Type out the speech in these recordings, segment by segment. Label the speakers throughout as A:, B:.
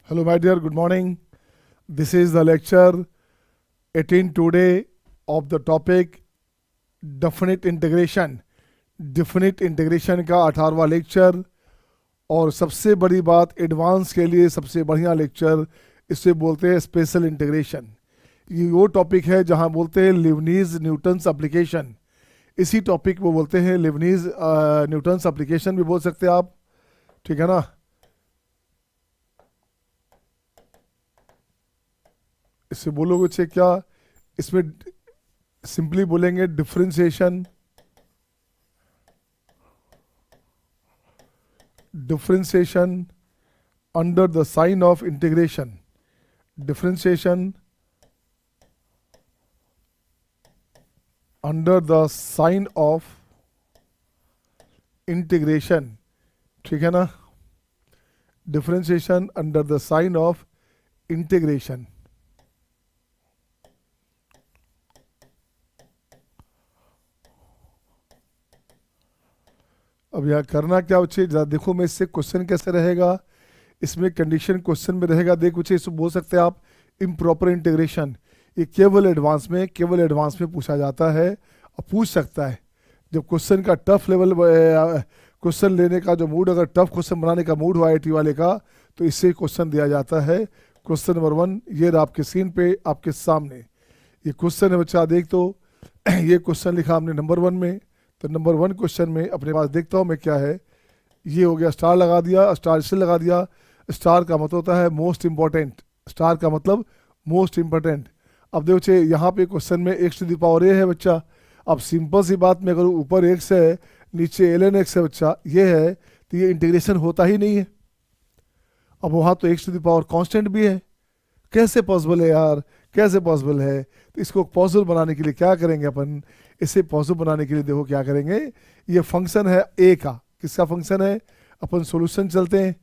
A: Hello, my dear. Good morning. This is the lecture 18 today of the topic definite integration. Definite integration का 18वां lecture और सबसे बड़ी बात advance के लिए सबसे बढ़िया लेक्चर इसे बोलते हैं स्पेशल इंटीग्रेशन। ये वो टॉपिक है जहाँ बोलते हैं लिवनीज न्यूटन्स एप्लीकेशन। इसी टॉपिक को बोलते हैं लिवनीज न्यूटन्स एप्लीकेशन भी बोल सकते हैं आप, ठीक है ना। इससे बोलोगे अच्छे क्या, इसमें सिंपली बोलेंगे differentiation under the sign of integration. Differentiation under the sign of integration, ठीक है ना। Differentiation under the sign of integration. अब यहाँ करना क्या बच्चे, देखो मैं इससे क्वेश्चन कैसे रहेगा, इसमें कंडीशन क्वेश्चन में रहेगा। देख बच्चे इसको बोल सकते हैं आप इम्प्रॉपर इंटीग्रेशन। ये केवल एडवांस में पूछा जाता है और पूछ सकता है। जब क्वेश्चन का टफ लेवल क्वेश्चन लेने का जो मूड, अगर टफ क्वेश्चन बनाने का मूड हुआ आईटी वाले का, तो इससे क्वेश्चन दिया जाता है। क्वेश्चन नंबर 1 ये आपके स्क्रीन पे आपके सामने ये क्वेश्चन है बच्चा। देख तो ये क्वेश्चन लिखा हमने नंबर 1 में, तो नंबर 1 क्वेश्चन में अपने पास देखता हूँ मैं क्या है। ये हो गया, स्टार लगा दिया, स्टार से लगा दिया। स्टार का मतलब होता है मोस्ट इंपॉर्टेंट, स्टार का मतलब मोस्ट इंपॉर्टेंट। अब देखो बच्चे यहाँ पे क्वेश्चन में x to the power a है बच्चा। अब सिंपल सी बात मैं करूँ, ऊपर x है नीचे ln x है बच्चा, ये है तो ये इंटीग्रेशन होता ही नहीं है। अब वहाँ तो x to the power constant भी है, कैसे पॉसिबल है यार, कैसे पॉसिबल है। तो इसको पॉसिबल बनाने के लिए क्या करेंगे अपन, इसे पॉसिबल बनाने के लिए देखो क्या करेंगे। ये फंक्शन है a का, किसका फंक्शन है, अपन सॉल्यूशन चलते हैं,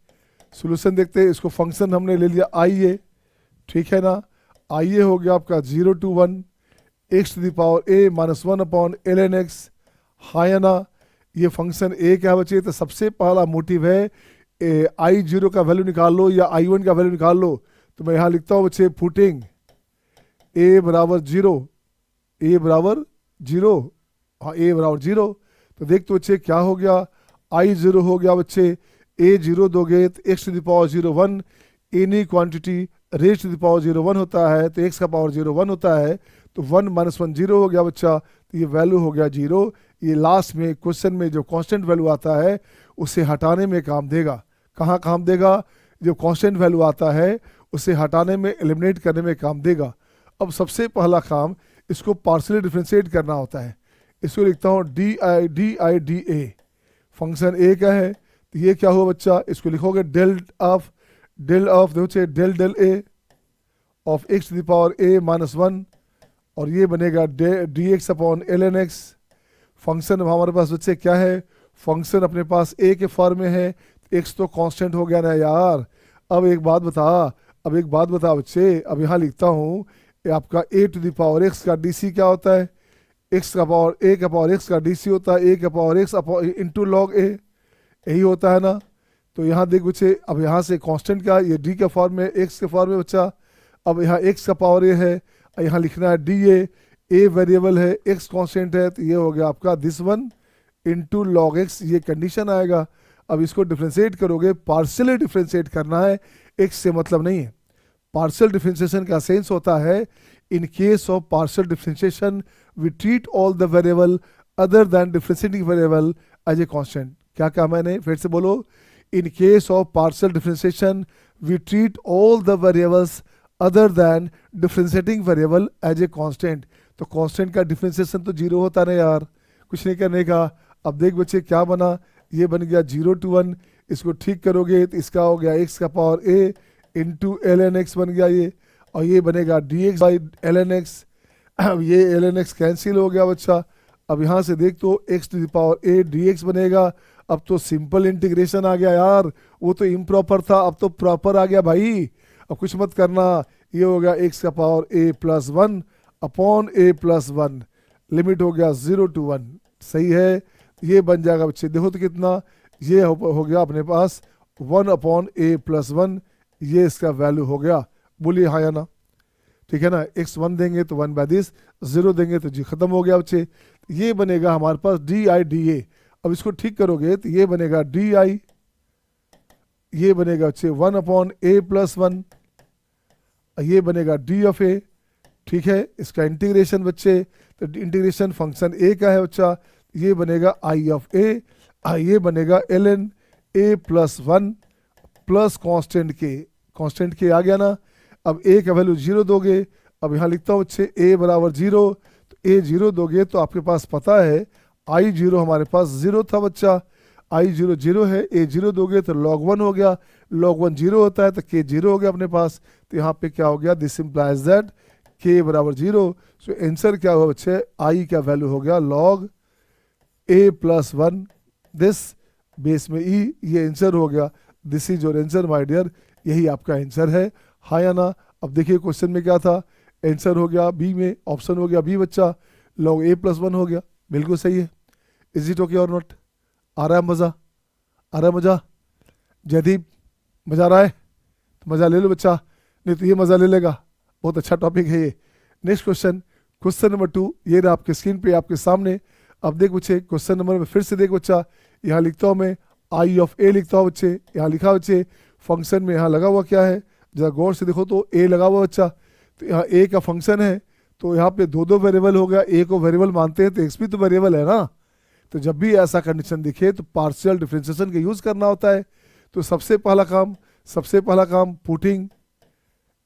A: सॉल्यूशन देखते हैं। इसको फंक्शन हमने ले लिया i a, ठीक है ना। i a हो गया आपका 0 to 1 x to the power a minus 1 upon ln x, हाँ या ना। ये फंक्शन a क्या बचे, तो सबसे पहला मोटिव है i0 का वैल्यू निकाल लो या i1 का वैल्यू निकाल लो। तो मैं यहाँ लिखता हूँ बच्चे पुटिंग a बराबर 0, a बराबर 0, हाँ a बराबर 0। तो देख तो बच्चे क्या हो गया, i0 हो गया बच्चे a0 दोगे तो x to the power 0 1, any quantity raise to the power 0 1 होता है तो x का पावर 0 1 होता है, तो 1 माइनस 1 0 हो गया बच्चा। तो ये वैल्यू हो गया 0। ये लास्ट में क्वेश्चन में जो कांस्टेंट वैल्यू आता है उसे हटाने में काम देगा। कहाँ काम देगा, जो कांस्टेंट वैल्यू आता है उसे हटाने में, एलिमिनेट करने में काम देगा। अब सबसे पहला काम इसको पार्शियली डिफरेंशिएट करना होता है। इसको लिखता हूँ डी ए, फंक्शन ए का है तो ये क्या हुआ बच्चा, इसको लिखोगे डेल ऑफ देखो del del a of x to the power a minus 1, और ये बनेगा d x upon l n x. Function हमारे पास बच्चे क्या है, फंक्शन अपने पास ए के फॉर्म में है, एक्स तो कांस्टेंट हो गया ना यार। अब एक बात बता बच्चे, अब यहाँ लिखता हूँ आपका ए टू द पावर एक्स का डी सी क्या होता है, एक्स का पावर ए का पावर एक्स का डी सी होता है ए का पावर एक्स इंटू लॉग ए, यही होता है ना। तो यहाँ देख बच्चे, अब यहाँ से कांस्टेंट का ये डी का फॉर्म में, एक्स के फॉर्म में बच्चा। अब यहाँ एक्स का पावर ए है, यहाँ लिखना है डी ए वेरिएबल है, एक्स कांस्टेंट है, तो ये हो गया आपका this one into log x, ये कंडीशन आएगा। अब इसको डिफ्रेंशिएट करोगे, पार्शियली डिफ्रेंशिएट करना है, एक्स से मतलब नहीं है। पार्शियल डिफ्रेंशिएशन का सेंस होता है, in case of partial differentiation we treat all the variable other than differentiating variable as a constant. क्या कहा मैंने, फिर से बोलो। In case of partial differentiation, we treat all the variables other than differentiating variable as a constant। तो constant का differentiation तो 0 होता ना यार, कुछ नहीं करने का। अब देख बच्चे क्या बना, ये बन गया 0 to 1, इसको ठीक करोगे तो इसका हो गया x का power a into l n x बन गया ये, और ये बनेगा d x by l n x. अब ये एल एन एक्स कैंसिल हो गया बच्चा। अब यहाँ से देख तो x to the power a d x बनेगा। अब तो सिंपल इंटीग्रेशन आ गया यार, वो तो इम्प्रॉपर था, अब तो प्रॉपर आ गया भाई। अब कुछ मत करना, ये हो गया x का power a plus 1 upon a plus 1, limit हो गया 0 to 1, सही है। ये बन जाएगा बच्चे, देखो तो कितना, ये हो गया अपने पास 1 अपॉन a प्लस 1 ये इसका वैल्यू हो गया। बोलिए हाँ या ना। ठीक है ना, x1 देंगे तो 1/this, 0 देंगे तो जी खत्म हो गया बच्चे। ये बनेगा हमारे पास DI/DA। अब इसको ठीक करोगे तो ये बनेगा DI, ये बनेगा बच्चे 1/A+1, ये बनेगा D(A). ठीक है, इसका इंटीग्रेशन बच्चे, तो इंटीग्रेशन फंक्शन A का है बच्चा, ये बनेगा I(A), ये बनेगा ln A+1 प्लस कांस्टेंट के आ गया ना। अब A का वैल्यू 0 दोगे, अब यहाँ लिखता हूँ बच्चे A बराबर 0, तो A 0 दोगे तो आपके पास पता है I0 हमारे पास 0 था बच्चा, I0 0 है, A 0 दोगे तो log 1 हो गया, log 1 0 होता है तो K 0 हो गया अपने पास। तो यहाँ पे क्या हो गया, दिस इम्प्लाइज दैट K बराबर 0। सो आंसर क्या हुआ बच्चे, I का वैल्यू हो गया log A+1 दिस बेस में E, ये आंसर हो गया। This is your answer my dear, यही आपका आंसर है, हाँ या ना। अब देखिए क्वेश्चन में क्या था, आंसर हो गया बी में, ऑप्शन हो गया बी बच्चा, log A+1 हो गया, बिल्कुल सही है। इज इट ओके और नॉट? आ रहा है मज़ा? आ रहा है मज़ा? जयदीप मज़ा आ रहा है तो मज़ा ले लो बच्चा, नहीं तो ये मज़ा ले लेगा। बहुत अच्छा टॉपिक है ये। नेक्स्ट क्वेश्चन नंबर 2, ये रहा आपके स्क्रीन पे आपके सामने। अब देख बच्चे क्वेश्चन नंबर में फिर से देख बच्चा, यहाँ लिखता हूँ मैं I(A) लिखता हूँ बच्चे, यहाँ लिखा बच्चे फंक्शन में यहाँ लगा हुआ क्या है, जरा गौर से देखो तो A लगा हुआ बच्चा, तो यहाँ A का फंक्शन है, तो यहाँ पे दो वेरिएबल हो गया, A को वेरिएबल मानते हैं तो x भी तो वेरिएबल है ना। तो जब भी ऐसा कंडीशन दिखे तो पार्शियल डिफरेंशिएशन का यूज़ करना होता है। तो सबसे पहला काम पुटिंग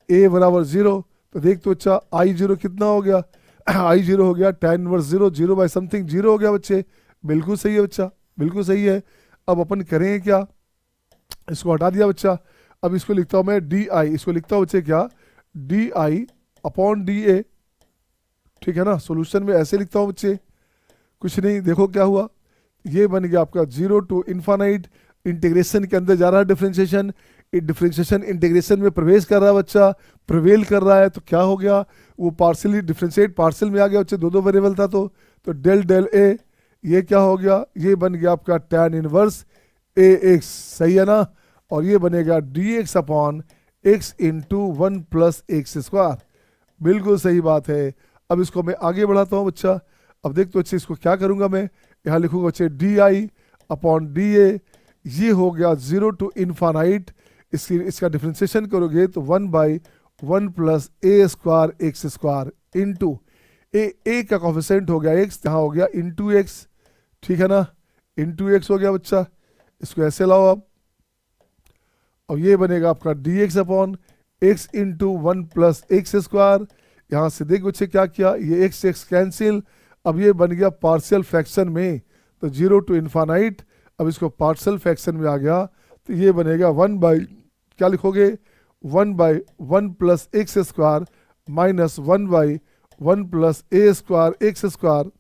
A: A बराबर 0, तो देख तो अच्छा I0 कितना हो गया, I0 हो गया tan इनवर्स 0, 0 बाई समथिंग 0 हो गया बच्चे, बिल्कुल सही है बच्चा, बिल्कुल सही है। अब अपन करेंगे क्या, इसको हटा दिया बच्चा, अब इसको लिखता हूँ मैं DI, इसको लिखता हूँ बच्चे क्या, DI/DA। ठीक है ना, सॉल्यूशन में ऐसे लिखता हूँ बच्चे, कुछ नहीं, देखो क्या हुआ, ये बन गया आपका 0 to ∞, इंटीग्रेशन के अंदर जा रहा है डिफरेंशिएशन, डिफरेंशिएशन इंटीग्रेशन में प्रवेश कर रहा है बच्चा, प्रिवेल कर रहा है, तो क्या हो गया, वो पार्शियली डिफरेंशिएट पार्शियल में आ गया बच्चे, दो वेरिएबल था तो डेल A, ये क्या हो गया, ये बन गया आपका tan इनवर्स AX, सही है ना। और ये बनेगा dx/x इंटू 1 + x², बिल्कुल सही बात है। अब इसको मैं आगे बढ़ाता हूँ बच्चा, अब देख तो अच्छे इसको क्या करूँगा मैं, यहाँ लिखूंगा बच्चे DI/DA, ये हो गया 0 to ∞, इसका डिफ्रेंसिएशन करोगे तो 1/1 + A² इंटू A का कोफिशिएंट हो गया x, यहाँ हो गया इंटू x, ठीक है ना, इंटू x हो गया बच्चा, इसको ऐसे लाओ आप, और ये बनेगा आपका dx/x इंटू 1 + x²। यहाँ से देख बच्चे क्या किया, ये x कैंसिल, अब ये बन गया पार्शियल फ्रैक्शन में, तो 0 to ∞, अब इसको पार्शियल फ्रैक्शन में आ गया, तो ये बनेगा 1/, क्या लिखोगे, 1/1 + x² माइनस 1/1 + A²x²,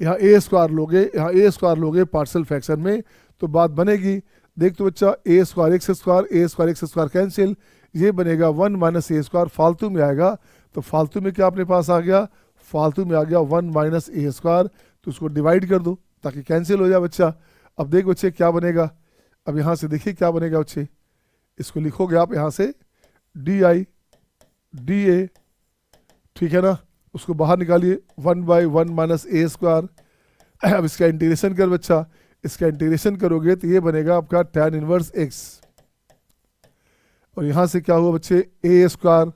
A: यहाँ A² लोगे पार्शियल फ्रैक्शन में, तो बात बनेगी, देख तो बच्चा A²x² कैंसिल, ये बनेगा 1 - A², फालतू में आएगा, तो फालतू में क्या अपने पास आ गया, फालतू में आ गया 1 - A², तो उसको डिवाइड कर दो ताकि कैंसिल हो जाए बच्चा। अब देख बच्चे क्या बनेगा, अब यहाँ से देखिए क्या बनेगा बच्चे, इसको लिखोगे आप यहाँ से DI/DA, ठीक है ना, उसको बाहर निकालिए 1/1 - A²। अब इसका इंटीग्रेशन कर बच्चा, इसका इंटीग्रेशन करोगे तो ये बनेगा आपका tan इनवर्स x, और यहाँ से क्या हुआ बच्चे A²,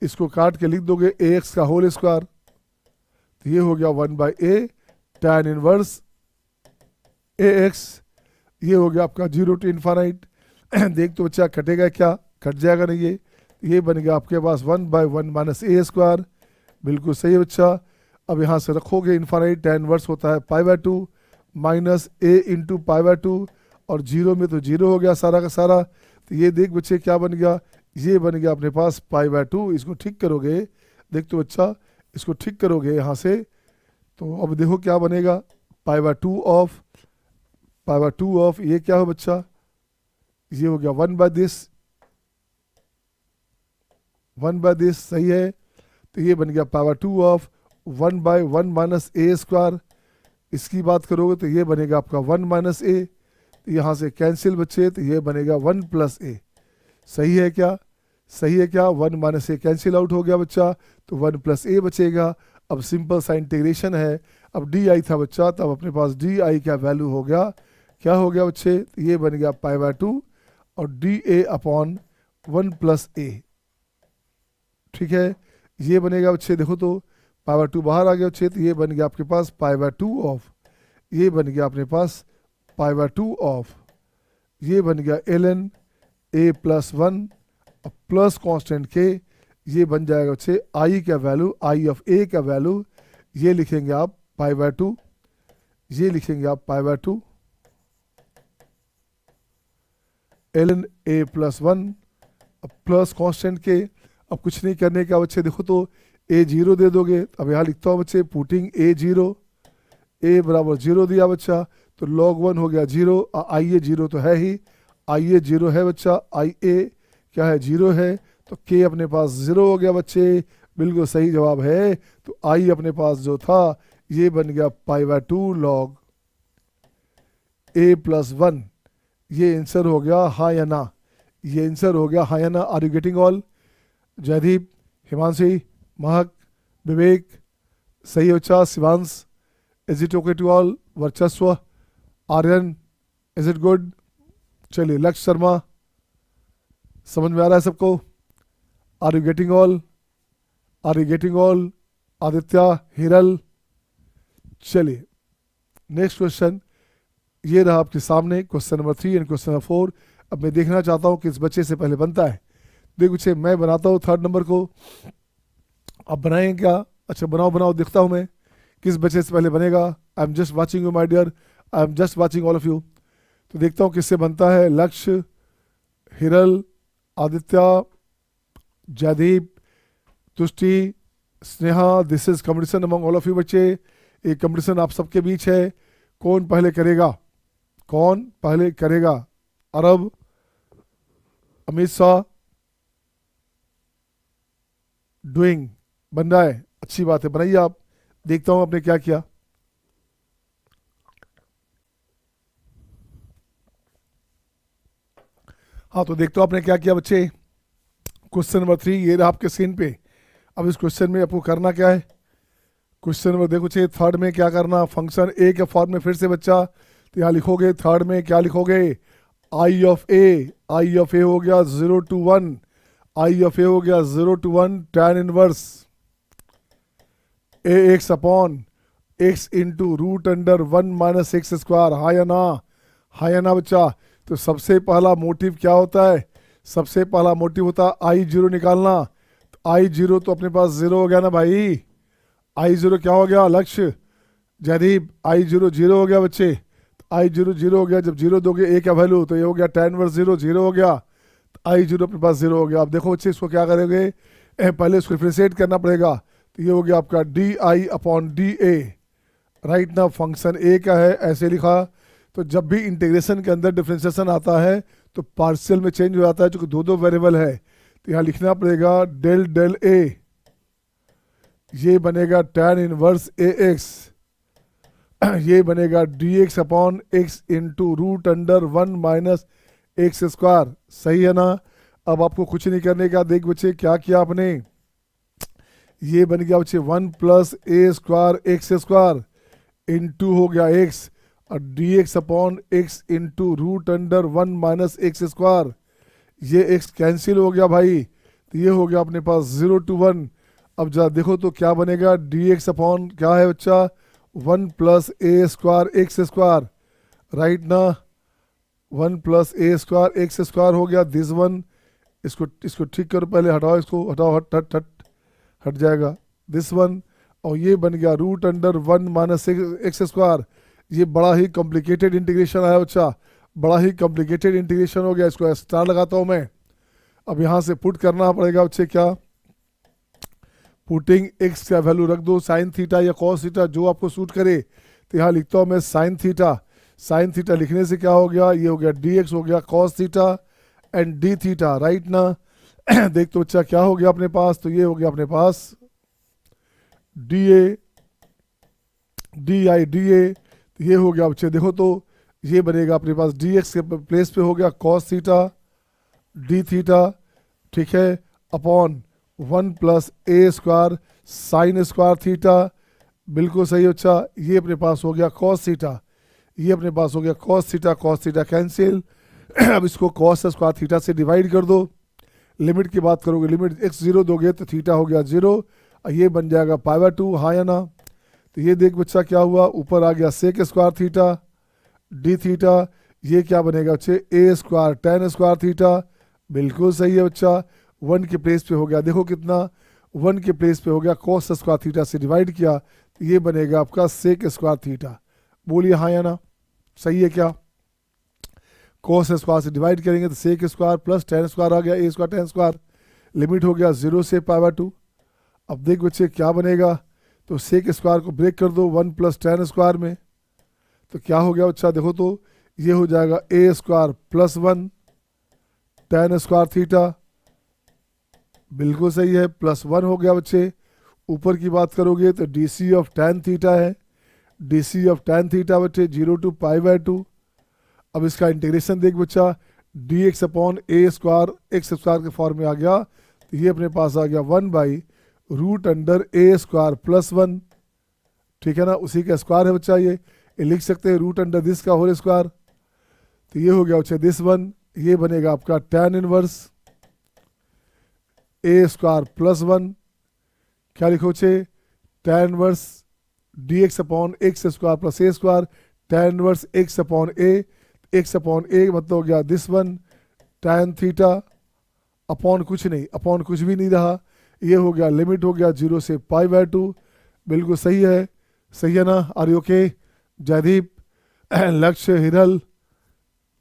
A: इसको काट के लिख दोगे AX का होल स्क्वायर, तो ये हो गया 1/A tan इनवर्स AX, ये हो गया आपका 0 to ∞। देख तो बच्चा कटेगा क्या, कट जाएगा नहीं, ये बन गया आपके पास 1/1 - A², बिल्कुल सही है बच्चा। अब यहाँ से रखोगे इन्फानाइट, tan इनवर्स होता है π/2 माइनस A इंटू π/2, और 0 में तो 0 हो गया सारा का सारा, तो ये देख बच्चे क्या बन गया, ये बन गया अपने पास π/2। इसको ठीक करोगे, देख तो बच्चा इसको ठीक करोगे यहाँ से, तो अब देखो क्या बनेगा, π/2 ऑफ ये क्या हो बच्चा, ये हो गया 1/this, सही है, तो ये बन गया π/2 ऑफ 1/1 - A²। इसकी बात करोगे तो ये बनेगा आपका 1 - A, तो यहाँ से कैंसिल बच्चे, तो ये बनेगा 1 + A, सही है क्या? सही है क्या? 1 माइनस ए कैंसिल आउट हो गया बच्चा, तो 1 प्लस ए बचेगा। अब सिंपल सा इंटीग्रेशन है। अब डी आई था बच्चा, तब अपने पास डी आई का वैल्यू हो गया, क्या हो गया बच्चे? ये बन गया पाई बाय 2 और डी ए अपॉन 1 प्लस ए। ठीक है, ये बनेगा बच्चे, देखो तो पाई बाय 2 बाहर आ गया बच्चे, तो ये बन गया आपके पास पाई बाय 2 ऑफ, ये बन गया अपने पास पाई बाय 2 ऑफ, ये बन गया ln a plus 1 plus constant के, ये बन जाएगा बच्चे आई का वैल्यू, आई ऑफ ए का वैल्यू, ये लिखेंगे आप पाई बाय 2, ये लिखेंगे आप पाई by 2 ln a plus 1 plus constant k. अब कुछ नहीं करने का बच्चे, देखो तो a 0 दे दोगे। अब यहाँ लिखता हूँ बच्चे पुटिंग a 0, a बराबर 0 दिया बच्चा, तो log 1 हो गया 0, आई ए 0 तो है ही, आई ए 0 है बच्चा, आई ए क्या है 0 है, तो k अपने पास 0 हो गया बच्चे, बिल्कुल सही जवाब है। तो आई अपने पास जो था ये बन गया पाई बाय 2 log a प्लस 1, ये आंसर हो गया हाँ या ना, ये आंसर हो गया हाँ या ना। Are you getting all? Jaydeep, Himanshi, Mahak, Vivek, सही बच्चा, Shivansh, is it okay to all? Varchasva, Aryan, is it good? चलिए, लक्ष्य शर्मा, समझ में आ रहा है सबको? Are you getting all? Are you getting all? Aditya, Hiral, चलिए नेक्स्ट क्वेश्चन ये रहा आपके सामने, question number 3 and question number 4। अब मैं देखना चाहता हूँ किस बच्चे से पहले बनता है। देखो बच्चे, मैं बनाता हूँ 3rd नंबर को, अब बनाएंगे क्या? अच्छा बनाओ बनाओ, देखता हूँ मैं किस बच्चे से पहले बनेगा। I am just watching you my dear, I am just watching all of you. तो देखता हूँ किससे बनता है। Lakshya, Hiral, Aditya, Jaydeep, Tushti, Sneha, this is competition among all of you बच्चे, ये कंपटीशन आप सबके बीच है। कौन पहले करेगा? कौन पहले करेगा? अरब, अमित शाह, डूइंग, बन रहा है, अच्छी बात है, बनाइए आप। देखता हूं आपने क्या किया। हाँ तो देखता हूं आपने क्या किया बच्चे। क्वेश्चन नंबर 3 ये रहा आपके स्क्रीन पे। अब इस क्वेश्चन में आपको करना क्या है? क्वेश्चन नंबर देखो चाहिए 3rd में क्या करना, फंक्शन ए के फॉर्म में फिर से बच्चा, तो यहाँ लिखोगे 3rd में क्या लिखोगे? आई ऑफ ए, आई ऑफ ए हो गया 0 to 1, आई ऑफ ए हो गया 0 to 1 tan inverse a x upon x into root under 1 minus x square. हाँ या ना? हाँ या ना बच्चा? तो सबसे पहला मोटिव क्या होता है? सबसे पहला मोटिव होता है आई 0 निकालना। तो आई 0 तो अपने पास 0 हो गया ना भाई, आई 0 क्या हो गया? लक्ष्य, जयदीप, आई 0 0 हो गया बच्चे, आई 0 0 हो गया। जब 0 दोगे ए का वैल्यू तो ये हो गया tan इनवर्स 0 0 हो गया, तो आई 0 अपने पास 0 हो गया। अब देखो बच्चे इसको क्या करेंगे, पहले इसको डिफरेंशिएट करना पड़ेगा, तो ये हो गया आपका D i upon d a, right ना? फंक्शन ए का है ऐसे लिखा। तो जब भी इंटीग्रेशन के अंदर डिफरेंशिएशन आता है तो पार्शियल में चेंज हो जाता है, क्योंकि 2 वेरिएबल है, तो यहाँ लिखना पड़ेगा डेल डेल ए, ये बनेगा tan इनवर्स ए एक्स, ये बनेगा d x upon x into root under 1 minus x square. सही है ना? अब आपको कुछ नहीं करने का। देख बच्चे क्या किया आपने, ये बन गया बच्चे 1 plus a square x square into हो गया एक्स, और d x upon x into root under 1 minus x square, ये एक्स कैंसिल हो गया भाई, तो ये हो गया अपने पास 0 to 1। अब जरा देखो तो क्या बनेगा, डी एक्स अपॉन क्या है बच्चा? 1 plus a square x square, right ना? 1 plus a square x square हो गया दिस वन। इसको ठीक करो पहले, हटाओ इसको, हटाओ, हट हट हट हट जाएगा दिस वन। और ये बन गया root under 1 minus x square. ये बड़ा ही कॉम्प्लिकेटेड इंटीग्रेशन आया बच्चा, बड़ा ही कॉम्प्लिकेटेड इंटीग्रेशन हो गया। इसको स्टार लगाता हूँ मैं। अब यहाँ से पुट करना पड़ेगा बच्चे, क्या पुटिंग एक्स का वैल्यू रख दो, साइन थीटा या कॉस थीटा जो आपको सूट करे। तो यहाँ लिखता हूँ मैं साइन थीटा। साइन थीटा लिखने से क्या हो गया, ये हो गया डी एक्स हो गया cos theta and D theta, right ना? देख तो बच्चा क्या हो गया अपने पास, तो ये हो गया अपने पास D A D I D A, ये हो गया बच्चे। देखो तो ये बनेगा अपने पास डी एक्स के प्लेस पे हो गया कॉस थीटा डी थीटा, ठीक है, upon 1+a² sign square theta, बिल्कुल सही बच्चा। ये अपने पास हो गया कॉस थीटा, ये अपने पास हो गया कॉस थीटा कैंसिल। अब इसको कॉस स्क्वायर थीटा से डिवाइड कर दो। लिमिट की बात करोगे, लिमिट x 0 दोगे तो थीटा हो गया 0, ये बन जाएगा π/2, हाँ या ना। तो ये देख बच्चा क्या हुआ, ऊपर आ गया sec square theta d theta, ये क्या बनेगा बच्चे a² tan स्क्वायर थीटा, बिल्कुल सही है बच्चा। 1 के प्लेस पे हो गया, देखो कितना 1 के प्लेस पे हो गया, cos स्क्वायर थीटा से डिवाइड किया तो ये बनेगा आपका सेक स्क्वायर थीटा। बोलिए हाँ या ना, सही है क्या। cos स्क्वायर से डिवाइड करेंगे तो sec square plus tan square आ गया, a² tan स्क्वायर, लिमिट हो गया 0 से π/2। अब देख बच्चे क्या बनेगा, तो सेक स्क्वायर को ब्रेक कर दो 1 + tan स्क्वायर में, तो क्या हो गया बच्चा, देखो तो ये हो जाएगा a² + 1 tan स्क्वायर थीटा, बिल्कुल सही है, +1 हो गया बच्चे। ऊपर की बात करोगे तो DC ऑफ tan थीटा है, DC ऑफ tan थीटा बच्चे 0 to π/2। अब इसका इंटीग्रेशन देख बच्चा, dx/a² x² के फॉर्म में आ गया, तो ये अपने पास आ गया 1/√a² + 1, ठीक है ना, उसी का स्क्वायर है बच्चा। ये लिख सकते हैं √ दिस का होल स्क्वायर, तो ये हो गया बच्चा दिस 1, ये बनेगा आपका tan इनवर्स a² + 1, क्या लिखो बच्चे, tan inverse dx/x² + a², tan inverse x/a, x/a मतलब हो गया दिस 1 tan थीटा, अपॉन कुछ नहीं, अपॉन कुछ भी नहीं रहा, ये हो गया लिमिट हो गया 0 से π/2, बिल्कुल सही है, सही है ना। आर यू ओके, जयदीप, लक्ष्य, हिरल,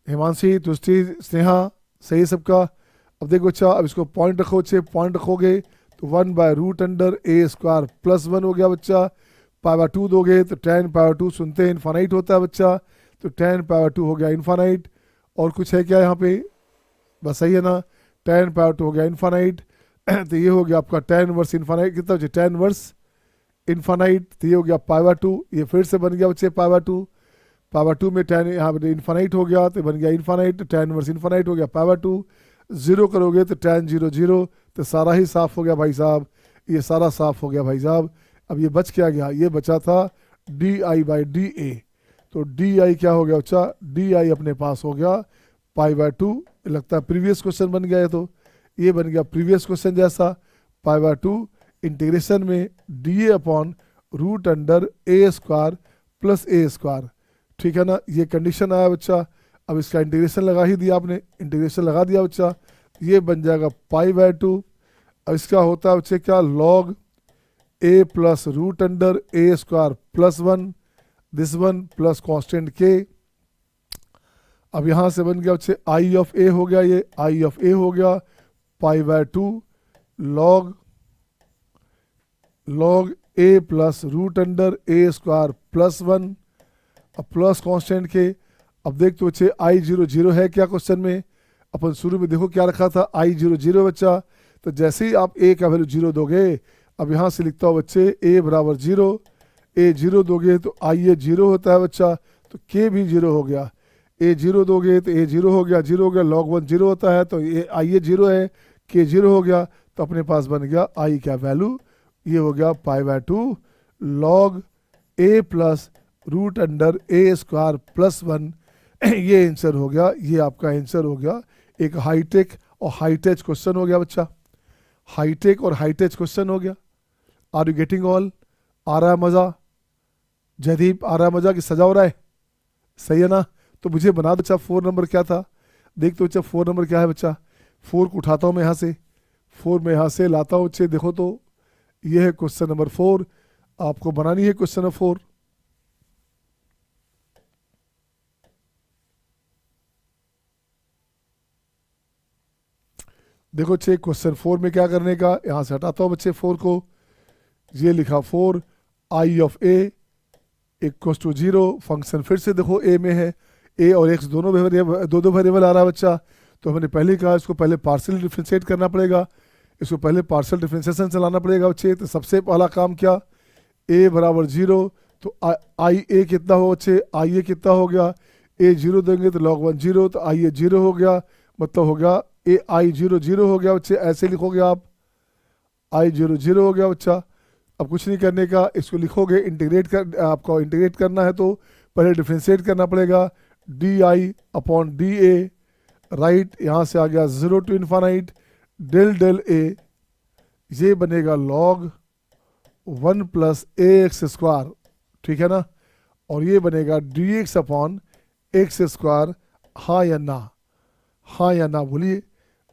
A: हिमांशी, तुष्टि, स्नेहा, सही सबका। अब देखो अच्छा, अब इसको पॉइंट रखो बच्चे, पॉइंट रखोगे तो 1/√a² + 1 हो गया बच्चा, π/2 दोगे तो tan π/2 सुनते हैं इन्फानाइट होता है बच्चा, तो tan π/2 हो गया इन्फानाइट। और कुछ है क्या यहाँ पे, बस सही है ना, tan π/2 हो गया इन्फानाइट। तो ये हो गया आपका tan इनवर्स इन्फानाइट, कितना बच्चे tan इनवर्स इन्फानाइट, तो ये हो गया π/2, ये फिर से बन गया बच्चे π/2 में tan यहाँ पे इन्फानाइट हो गया तो बन गया इन्फानाइट, tan इनवर्स इन्फानाइट हो गया π/2, 0 करोगे तो tan 0 0, तो सारा ही साफ हो गया भाई साहब, ये सारा साफ हो गया भाई साहब। अब ये बच क्या गया, ये बचा था di/dA, तो di क्या हो गया बच्चा, di अपने पास हो गया π/2, लगता है प्रीवियस क्वेश्चन बन गया है, तो ये बन गया प्रीवियस क्वेश्चन जैसा, π/2 इंटीग्रेशन में dA/√a² + a², ठीक है ना, ये कंडीशन आया बच्चा। अब इसका इंटीग्रेशन लगा ही दिया आपने, इंटीग्रेशन लगा दिया बच्चा, ये बन जाएगा π/2। अब इसका होता है बच्चे क्या, log a + √a² + 1 this 1 plus constant k। अब यहाँ से बन गया बच्चे I ऑफ a हो गया, ये I ऑफ a हो गया π/2 log a + √a² + 1, अब प्लस कांस्टेंट के। अब देख तो बच्चे I0 0 है क्या क्वेश्चन में, अपन शुरू में देखो क्या रखा था I0 0 बच्चा, तो जैसे ही आप a का वैल्यू 0 दोगे, अब यहाँ से लिखता हूँ बच्चे a = 0, a 0 दोगे तो I 0 होता है बच्चा, तो k भी 0 हो गया, a 0 दोगे तो a 0 हो गया, 0 हो गया, log 1 0 होता है तो ये I 0 है, k 0 हो गया, तो अपने पास बन गया I क्या वैल्यू, ये हो गया π/2 log a + √a² + 1, ये आंसर हो गया, ये आपका आंसर हो गया। एक हाईटेक और हाईटेच क्वेश्चन हो गया बच्चा, हाईटेक और हाईटेच क्वेश्चन हो गया। आर यू गेटिंग ऑल, आ रहा है मज़ा, जयदीप आ रहा है मज़ा कि सजा हो रहा है, सही है ना। तो मुझे बना दो बच्चा 4 नंबर क्या था, देख तो बच्चा 4 नंबर क्या है बच्चा, 4 को उठाता हूँ मैं यहाँ से, 4 में यहाँ से लाता हूँ बच्चे, देखो तो ये है क्वेश्चन नंबर 4, आपको बनानी है क्वेश्चन नंबर 4। देखो बच्चे क्वेश्चन 4 में क्या करने का, यहाँ से हटाता हूँ बच्चे 4 को, ये लिखा 4 I ऑफ a = 0, फंक्शन फिर से देखो a में है, a और x दोनों दो वेरिएबल आ रहा है बच्चा, तो हमने पहले कहा इसको पहले पार्शियल डिफ्रेंशिएट करना पड़ेगा, इसको पहले पार्शियल डिफ्रेंशिएशन चलाना पड़ेगा बच्चे। तो सबसे पहला काम क्या, a = 0, तो I a कितना हो बच्चे, I a कितना हो गया, a 0 देंगे तो log 1 0, तो I a 0 हो गया, मतलब हो गया ए आई जीरो जीरो हो गया बच्चे, ऐसे लिखोगे आप, आई जीरो जीरो हो गया बच्चा। अब कुछ नहीं करने का, इसको लिखोगे, इंटीग्रेट कर, आपको इंटीग्रेट करना है तो पहले डिफ्रेंशिएट करना पड़ेगा, D i upon d a, right, यहाँ से आ गया 0 to infinite del del a, ये बनेगा लॉग 1 प्लस ए एक्स स्क्वायर, ठीक है ना, और ये बनेगा d x upon x square, हाँ या ना, हाँ या ना बोलिए।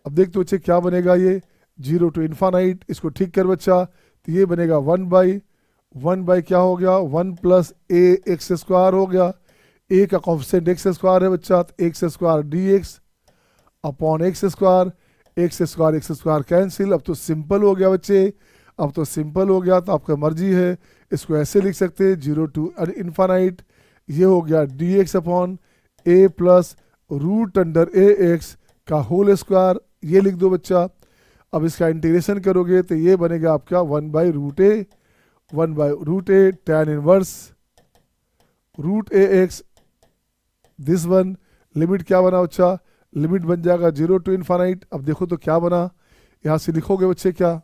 A: अब देखते बच्चे क्या बनेगा, ये 0 टू इन्फानाइट, इसको ठीक कर बच्चा, तो ये बनेगा 1 बाई क्या हो गया, 1 प्लस ए एक्स स्क्वायर हो गया, ए का कॉन्स्टेंट एक्स स्क्वायर है बच्चा, तो x square D x upon x square, x square cancel. अब तो सिंपल हो गया बच्चे, अब तो सिंपल हो गया, तो आपका मर्जी है, इसको ऐसे लिख सकते हैं 0 टू इन्फानाइट, ये हो गया डी एक्स अपॉन ए प्लस रूट अंडर ए एक्स का होल स्क्वायर, ये लिख दो बच्चा। अब इसका इंटीग्रेशन करोगे तो ये बनेगा आपका 1/√a tan inverse root a x, this one, limit क्या बना बच्चा, लिमिट बन जाएगा 0 टू इन्फानाइट। अब देखो तो क्या बना, यहाँ से लिखोगे बच्चे क्या,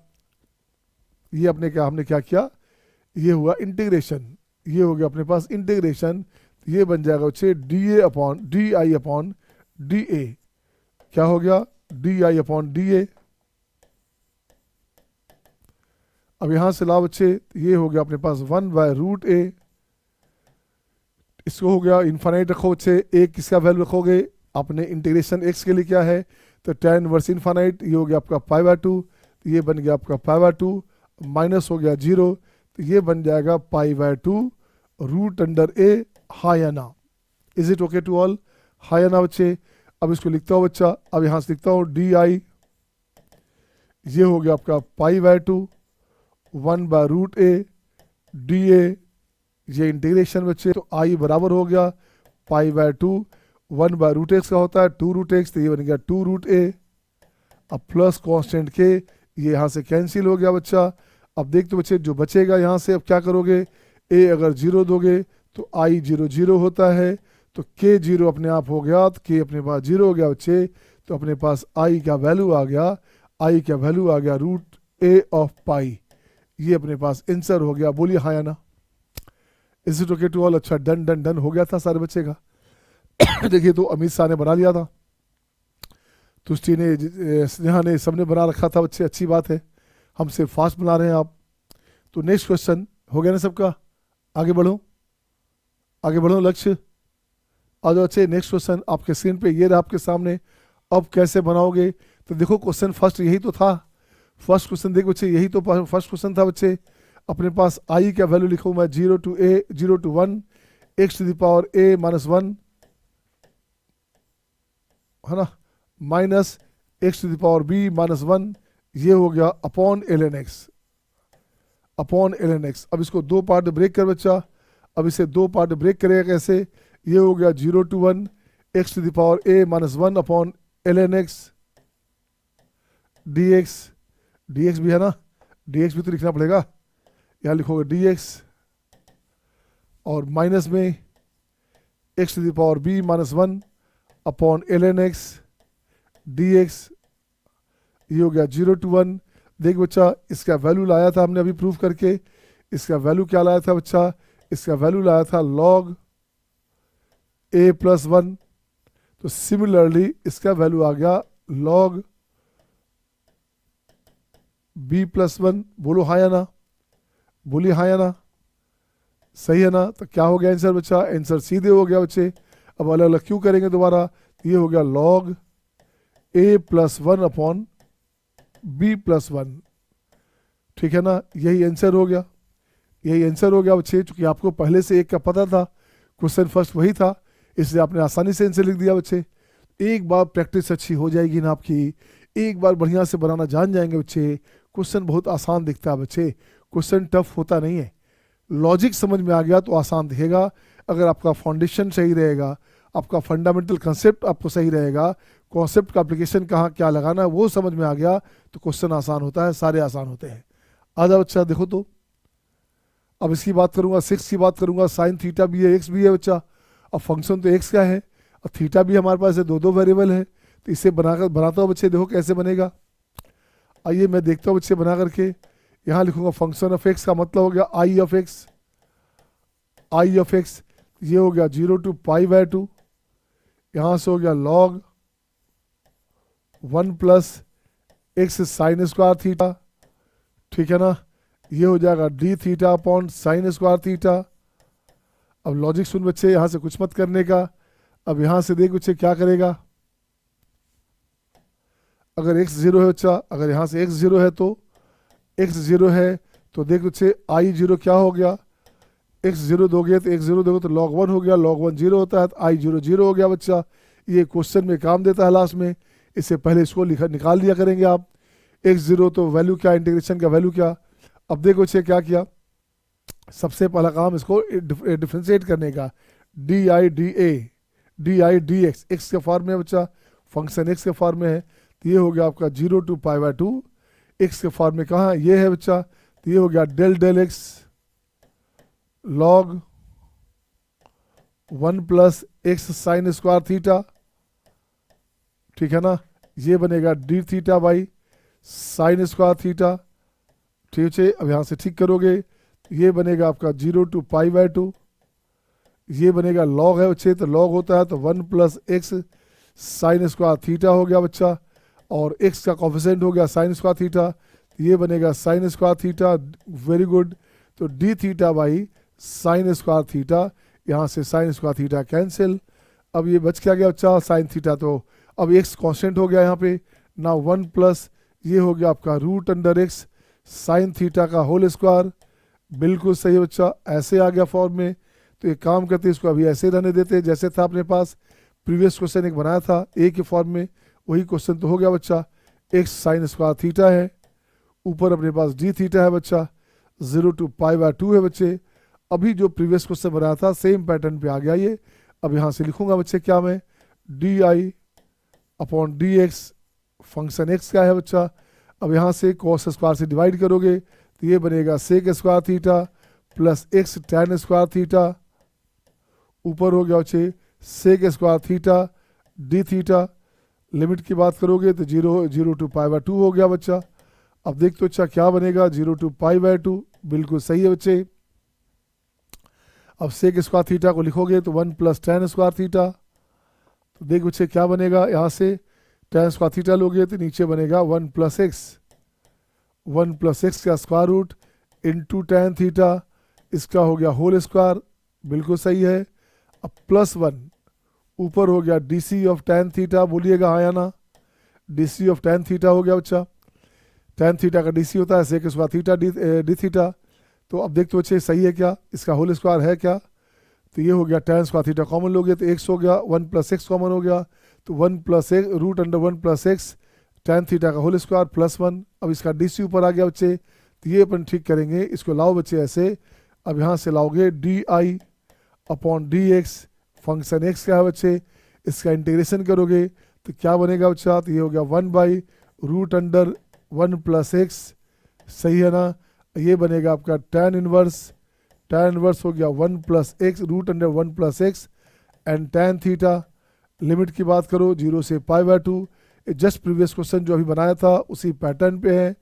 A: ये अपने क्या, हमने क्या किया, ये हुआ इंटीग्रेशन, ये हो गया अपने पास इंटीग्रेशन, ये बन जाएगा बच्चे डी आई अपॉन डी ए, क्या हो गया, डी आई अपॉन डी ए। अब यहां से लाओ बच्चे, ये हो गया अपने पास 1/√a, इसको हो गया इन्फानाइट रखो बच्चे, एक किसका वैल्यू रखोगे, आपने इंटीग्रेशन एक्स के लिए क्या है, तो tan इनवर्स इन्फानाइट, ये हो गया आपका π/2, ये बन गया आपका π/2, माइनस हो गया 0, तो ये बन जाएगा π/2 रूट अंडर ए, हाँ या ना, is it okay to all, हाँ या ना बच्चे। अब इसको लिखता हूँ बच्चा, अब यहाँ से लिखता हूँ डी आई, ये हो गया आपका π/2 1/√a डी ए, ये इंटीग्रेशन बच्चे, तो आई बराबर हो गया π/2 1/√x का होता है 2√x, तो ये बन गया 2√a, अब प्लस कांस्टेंट के, ये यहाँ से कैंसिल हो गया बच्चा। अब देखते बच्चे जो बचेगा यहाँ से, अब क्या करोगे, a अगर 0 दोगे तो i 0 0 होता है, तो k 0 अपने आप हो गया, तो k अपने पास 0 हो गया बच्चे, तो अपने पास i का वैल्यू आ गया, i का वैल्यू आ गया √a ऑफ पाई, ये अपने पास आंसर हो गया, बोलिए हाँ या ना, is it okay to all. अच्छा डन डन डन हो गया था सारे बच्चे का। देखिए तो अमित शाह ने बना लिया था, तुष्टि ने, स्नेहा ने, सबने बना रखा था बच्चे, अच्छी बात है, हमसे फास्ट बना रहे हैं आप। तो नेक्स्ट क्वेश्चन हो गया ना सबका, आगे बढ़ो, आगे बढ़ो, लक्ष्य आ जाओ बच्चे। नेक्स्ट क्वेश्चन आपके स्क्रीन पे ये रहा आपके सामने, अब कैसे बनाओगे, तो देखो क्वेश्चन फर्स्ट यही तो था, फर्स्ट क्वेश्चन देखो बच्चे, यही तो फर्स्ट क्वेश्चन था बच्चे। अपने पास आई का वैल्यू लिखो मैं 0 टू 1 x⁻a - 1 है ना, माइनस x⁻b - 1, ये हो गया upon ln x, upon ln x। अब इसको दो पार्ट ब्रेक कर बच्चा, अब इसे दो पार्ट ब्रेक करेगा कैसे, ये हो गया 0 to 1 x⁻a - 1 upon ln x dx, dx भी है ना, dx भी तो लिखना पड़ेगा, यहाँ लिखोगे dx, और माइनस में x⁻b - 1 upon ln x dx, ये हो गया 0 टू 1। देख बच्चा इसका वैल्यू लाया था हमने अभी प्रूफ करके, इसका वैल्यू क्या लाया था बच्चा, इसका वैल्यू लाया था log a + 1, तो सिमिलरली इसका वैल्यू आ गया log b + 1, बोलो हाँ या ना, बोलिए हाँ या ना, सही है ना। तो क्या हो गया आंसर बच्चा, आंसर सीधे हो गया बच्चे। अब अलग अलग क्यों करेंगे दोबारा, ये हो गया log a + 1 अपॉन b + 1, ठीक है ना, यही आंसर हो गया, यही आंसर हो गया बच्चे। चूंकि आपको पहले से एक का पता था, क्वेश्चन फर्स्ट वही था, इसलिए आपने आसानी से आंसर लिख दिया बच्चे। एक बार प्रैक्टिस अच्छी हो जाएगी ना आपकी, एक बार बढ़िया से बनाना जान जाएंगे बच्चे, क्वेश्चन बहुत आसान दिखता है बच्चे, क्वेश्चन टफ होता नहीं है, लॉजिक समझ में आ गया तो आसान दिखेगा। अगर आपका फाउंडेशन सही रहेगा, आपका फंडामेंटल कंसेप्ट आपको सही रहेगा, कॉन्सेप्ट का एप्लीकेशन कहाँ क्या लगाना है वो समझ में आ गया, तो क्वेश्चन आसान होता है, सारे आसान होते हैं। आ जाओ बच्चा देखो तो, अब इसकी बात करूंगा, 6 की बात करूंगा, साइन थीटा भी है, एक्स भी है बच्चा। अब फंक्शन तो एक्स का है, और थीटा भी हमारे पास है, दो वेरिएबल है, तो इसे बनाता हूँ बच्चे, देखो कैसे बनेगा। आइए मैं देखता हूँ बच्चे बना करके। यहाँ लिखूंगा फंक्शन ऑफ एक्स का मतलब हो गया I of X, I of X ये हो गया 0 to π/2, यहाँ से हो गया log 1 plus x sine square theta, ठीक है ना। ये हो जाएगा D theta upon sine square theta. अब लॉजिक सुन बच्चे, यहाँ से कुछ मत करने का। अब यहाँ से देख बच्चे क्या करेगा, अगर x 0 है बच्चा, अगर यहाँ से x 0 है तो x 0 है तो देख बच्चे i 0 क्या हो गया, x 0 दोगे तो x 0 दोगे तो log 1 हो गया, log 1 0 होता है तो i 0 0 हो गया बच्चा। ये क्वेश्चन में काम देता है लास्ट में, इससे पहले इसको निकाल दिया करेंगे आप। x 0 तो वैल्यू क्या, इंटीग्रेशन का वैल्यू क्या। अब देखो बच्चे क्या किया, सबसे पहला काम इसको डिफ्रेंशिएट करने का, D I D x, x के फॉर्म में बच्चा, फंक्शन एक्स के फॉर्म में है तो ये हो गया आपका 0 to π/2, एक्स के फॉर्म में कहाँ ये है बच्चा, तो ये हो गया del x log 1 plus x sine square theta, ठीक है ना। ये बनेगा d theta by sine square theta, ठीक है। अब यहाँ से ठीक करोगे ये बनेगा आपका 0 to π/2, ये बनेगा log है बच्चे, तो log होता है तो 1 plus x sine square theta हो गया बच्चा, और x का कॉफिशेंट हो गया साइन स्क्वायर थीटा, तो ये बनेगा sine square theta, very good. तो d theta by sine square theta, यहाँ से साइन स्क्वायर थीटा कैंसिल। अब ये बच क्या गया बच्चा साइन थीटा, तो अब x कांस्टेंट हो गया यहाँ पे ना, 1 प्लस ये हो गया आपका root under x sine theta का होल स्क्वायर, बिल्कुल सही है बच्चा, ऐसे आ गया फॉर्म में। तो एक काम करते इसको अभी ऐसे रहने देते जैसे था अपने पास, प्रीवियस क्वेश्चन एक बनाया था ए के फॉर्म में, वही क्वेश्चन तो हो गया बच्चा। एक्स साइन स्क्वायर थीटा है, ऊपर अपने पास डी थीटा है बच्चा, 0 to π/2 है बच्चे। अभी जो प्रीवियस क्वेश्चन बनाया था सेम पैटर्न पे आ गया ये। अब यहाँ से लिखूंगा बच्चे क्या, मैं D i upon D x, function x क्या है बच्चा। अब यहाँ से कॉस स्क्वायर से डिवाइड करोगे तो ये बनेगा sec square theta plus x tan square theta, ऊपर हो गया बच्चे sec square theta d theta. Limit की बात करोगे तो 0 to π/2 हो गया बच्चा। अब देख तो अच्छा क्या बनेगा, 0 to π/2, बिल्कुल सही है बच्चे। अब सेक स्क्वायर थीटा को लिखोगे तो 1 प्लस टैन स्क्वायर थीटा, तो देख बच्चे क्या बनेगा, यहाँ से टैन स्क्वायर थीटा लोगे तो नीचे बनेगा 1 प्लस एक्स का square root into tan theta, इसका हो गया होल स्क्वायर, बिल्कुल सही है। अब प्लस 1 ऊपर हो गया d c of tan theta, बोलिएगा हाँ या ना, d c of tan theta हो गया बच्चा। टैन थीटा का डी सी होता है sec square theta d theta. तो अब देखते बच्चे सही है क्या, इसका होल स्क्वायर है क्या, तो ये हो गया टैन स्क्वायर थीटा कॉमन लोगे तो एक्स हो गया, 1 प्लस एक्स कॉमन हो गया तो 1 plus x root under 1 plus x tan theta का होल स्क्वायर प्लस 1। अब इसका डी सी ऊपर आ गया बच्चे, तो ये अपन ठीक करेंगे, इसको लाओ बच्चे ऐसे। अब यहाँ से लाओगे D i upon D x, function x क्या है बच्चे, इसका इंटीग्रेशन करोगे तो क्या बनेगा बच्चा, तो ये हो गया 1 by root under 1 plus x, सही है ना। ये बनेगा आपका टैन इनवर्स हो गया 1 plus x root under 1 plus x and tan theta. Limit की बात करो 0 से π/2, जस्ट प्रीवियस क्वेश्चन जो अभी बनाया था उसी पैटर्न पे है,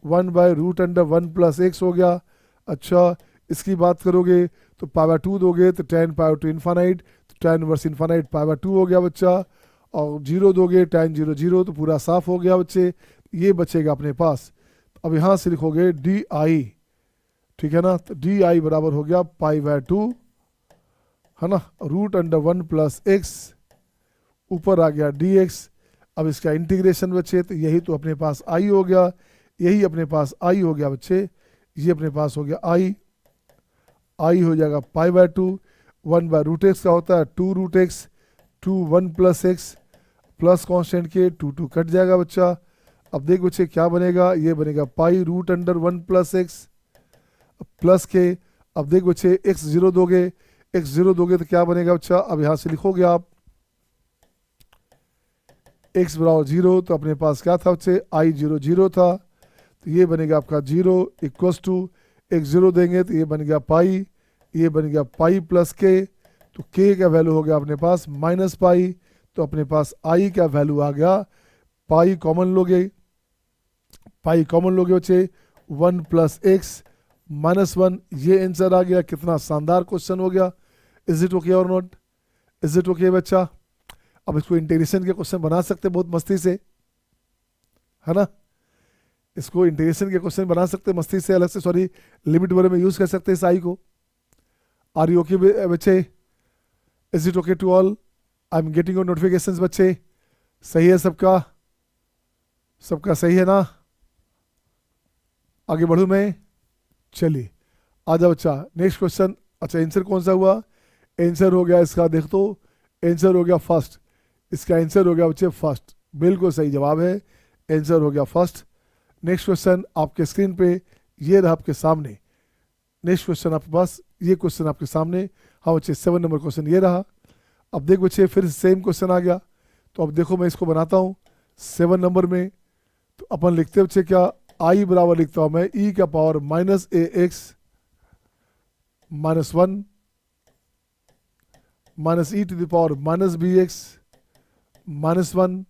A: 1 by root under 1 plus x हो गया। अच्छा इसकी बात करोगे तो π/2 दोगे तो टैन π/2 इन्फानाइट, तो टैन इनवर्स इन्फानाइट π/2 हो गया बच्चा, और 0 दोगे टैन 0 0, तो पूरा साफ हो गया बच्चे, ये बचेगा अपने पास। अब यहाँ से लिखोगे डी आई, ठीक है ना, तो डी आई बराबर हो गया π/2 है ना, रूट अंडर 1 प्लस एक्स, ऊपर आ गया डी एक्स। अब इसका इंटीग्रेशन बच्चे तो यही तो अपने पास आई हो गया, यही अपने पास आई हो गया बच्चे, ये अपने पास हो गया आई हो जाएगा π/2, 1 बाय रूट एक्स का होता है 2 root x, 2 1 plus x plus constant k 2 cut जाएगा बच्चा। अब देख बच्चे क्या बनेगा, ये बनेगा pi root under 1 plus x plus k. अब देख बच्चे एक्स जीरो दोगे तो क्या बनेगा बच्चा, अब यहाँ से लिखोगे आप x बराबर 0, तो अपने पास क्या था बच्चे i 0 0 था, तो ये बनेगा आपका 0 इक्वल्स टू x 0 देंगे तो ये बन गया पाई, ये बन गया पाई प्लस के, तो k का वैल्यू हो गया अपने पास माइनस पाई, तो अपने पास आई का वैल्यू आ गया, पाई कॉमन लोगे, पाई कॉमन लोगे बच्चे 1 प्लस एक्स माइनस 1, ये आंसर आ गया। कितना शानदार क्वेश्चन हो गया। इज इट ओके और नॉट? इज इट ओके बच्चा? अब इसको इंटीग्रेशन के क्वेश्चन बना सकते बहुत मस्ती से, है ना। इसको इंटीग्रेशन के क्वेश्चन बना सकते मस्ती से, अलग से, सॉरी, लिमिट वगैरह में यूज कर सकते हैं इस आई को। आर यू ओके बच्चे? Is it okay to all? I am getting your notifications बच्चे। सही है सबका? सबका सही है ना? आगे बढ़ूं मैं? चलिए आ जाओ बच्चा, नेक्स्ट क्वेश्चन। अच्छा आंसर कौन सा हुआ? आंसर हो गया इसका, देख तो आंसर हो गया फर्स्ट। इसका आंसर हो गया बच्चे फर्स्ट, बिल्कुल सही जवाब है, आंसर हो गया फर्स्ट। नेक्स्ट क्वेश्चन आपके स्क्रीन पे ये रहा आपके सामने। नेक्स्ट क्वेश्चन आपके पास, ये क्वेश्चन आपके सामने। हाँ बच्चे 7 नंबर क्वेश्चन ये रहा। अब देख बच्चे फिर सेम क्वेश्चन आ गया। तो अब देखो मैं इसको बनाता हूँ 7 नंबर में। तो अपन लिखते हैं बच्चे क्या, आई बराबर लिखता हूँ मैं ई का power minus a x minus 1 minus e to the power minus b x minus 1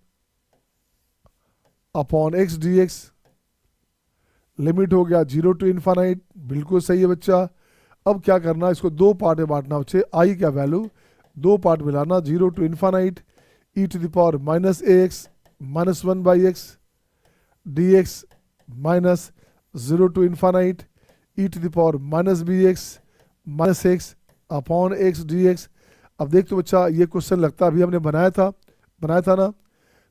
A: upon x d x. Limit हो गया 0 टू इन्फानाइट, बिल्कुल सही है बच्चा। अब क्या करना, इसको दो पार्ट में बांटना बच्चे, आई का वैल्यू दो पार्ट में लाना, 0 to infinite e to the power minus a x minus 1 by x d x minus 0 to infinite e to the power minus b x minus x upon x d x. अब देख तो बच्चा ये question लगता अभी हमने बनाया था ना।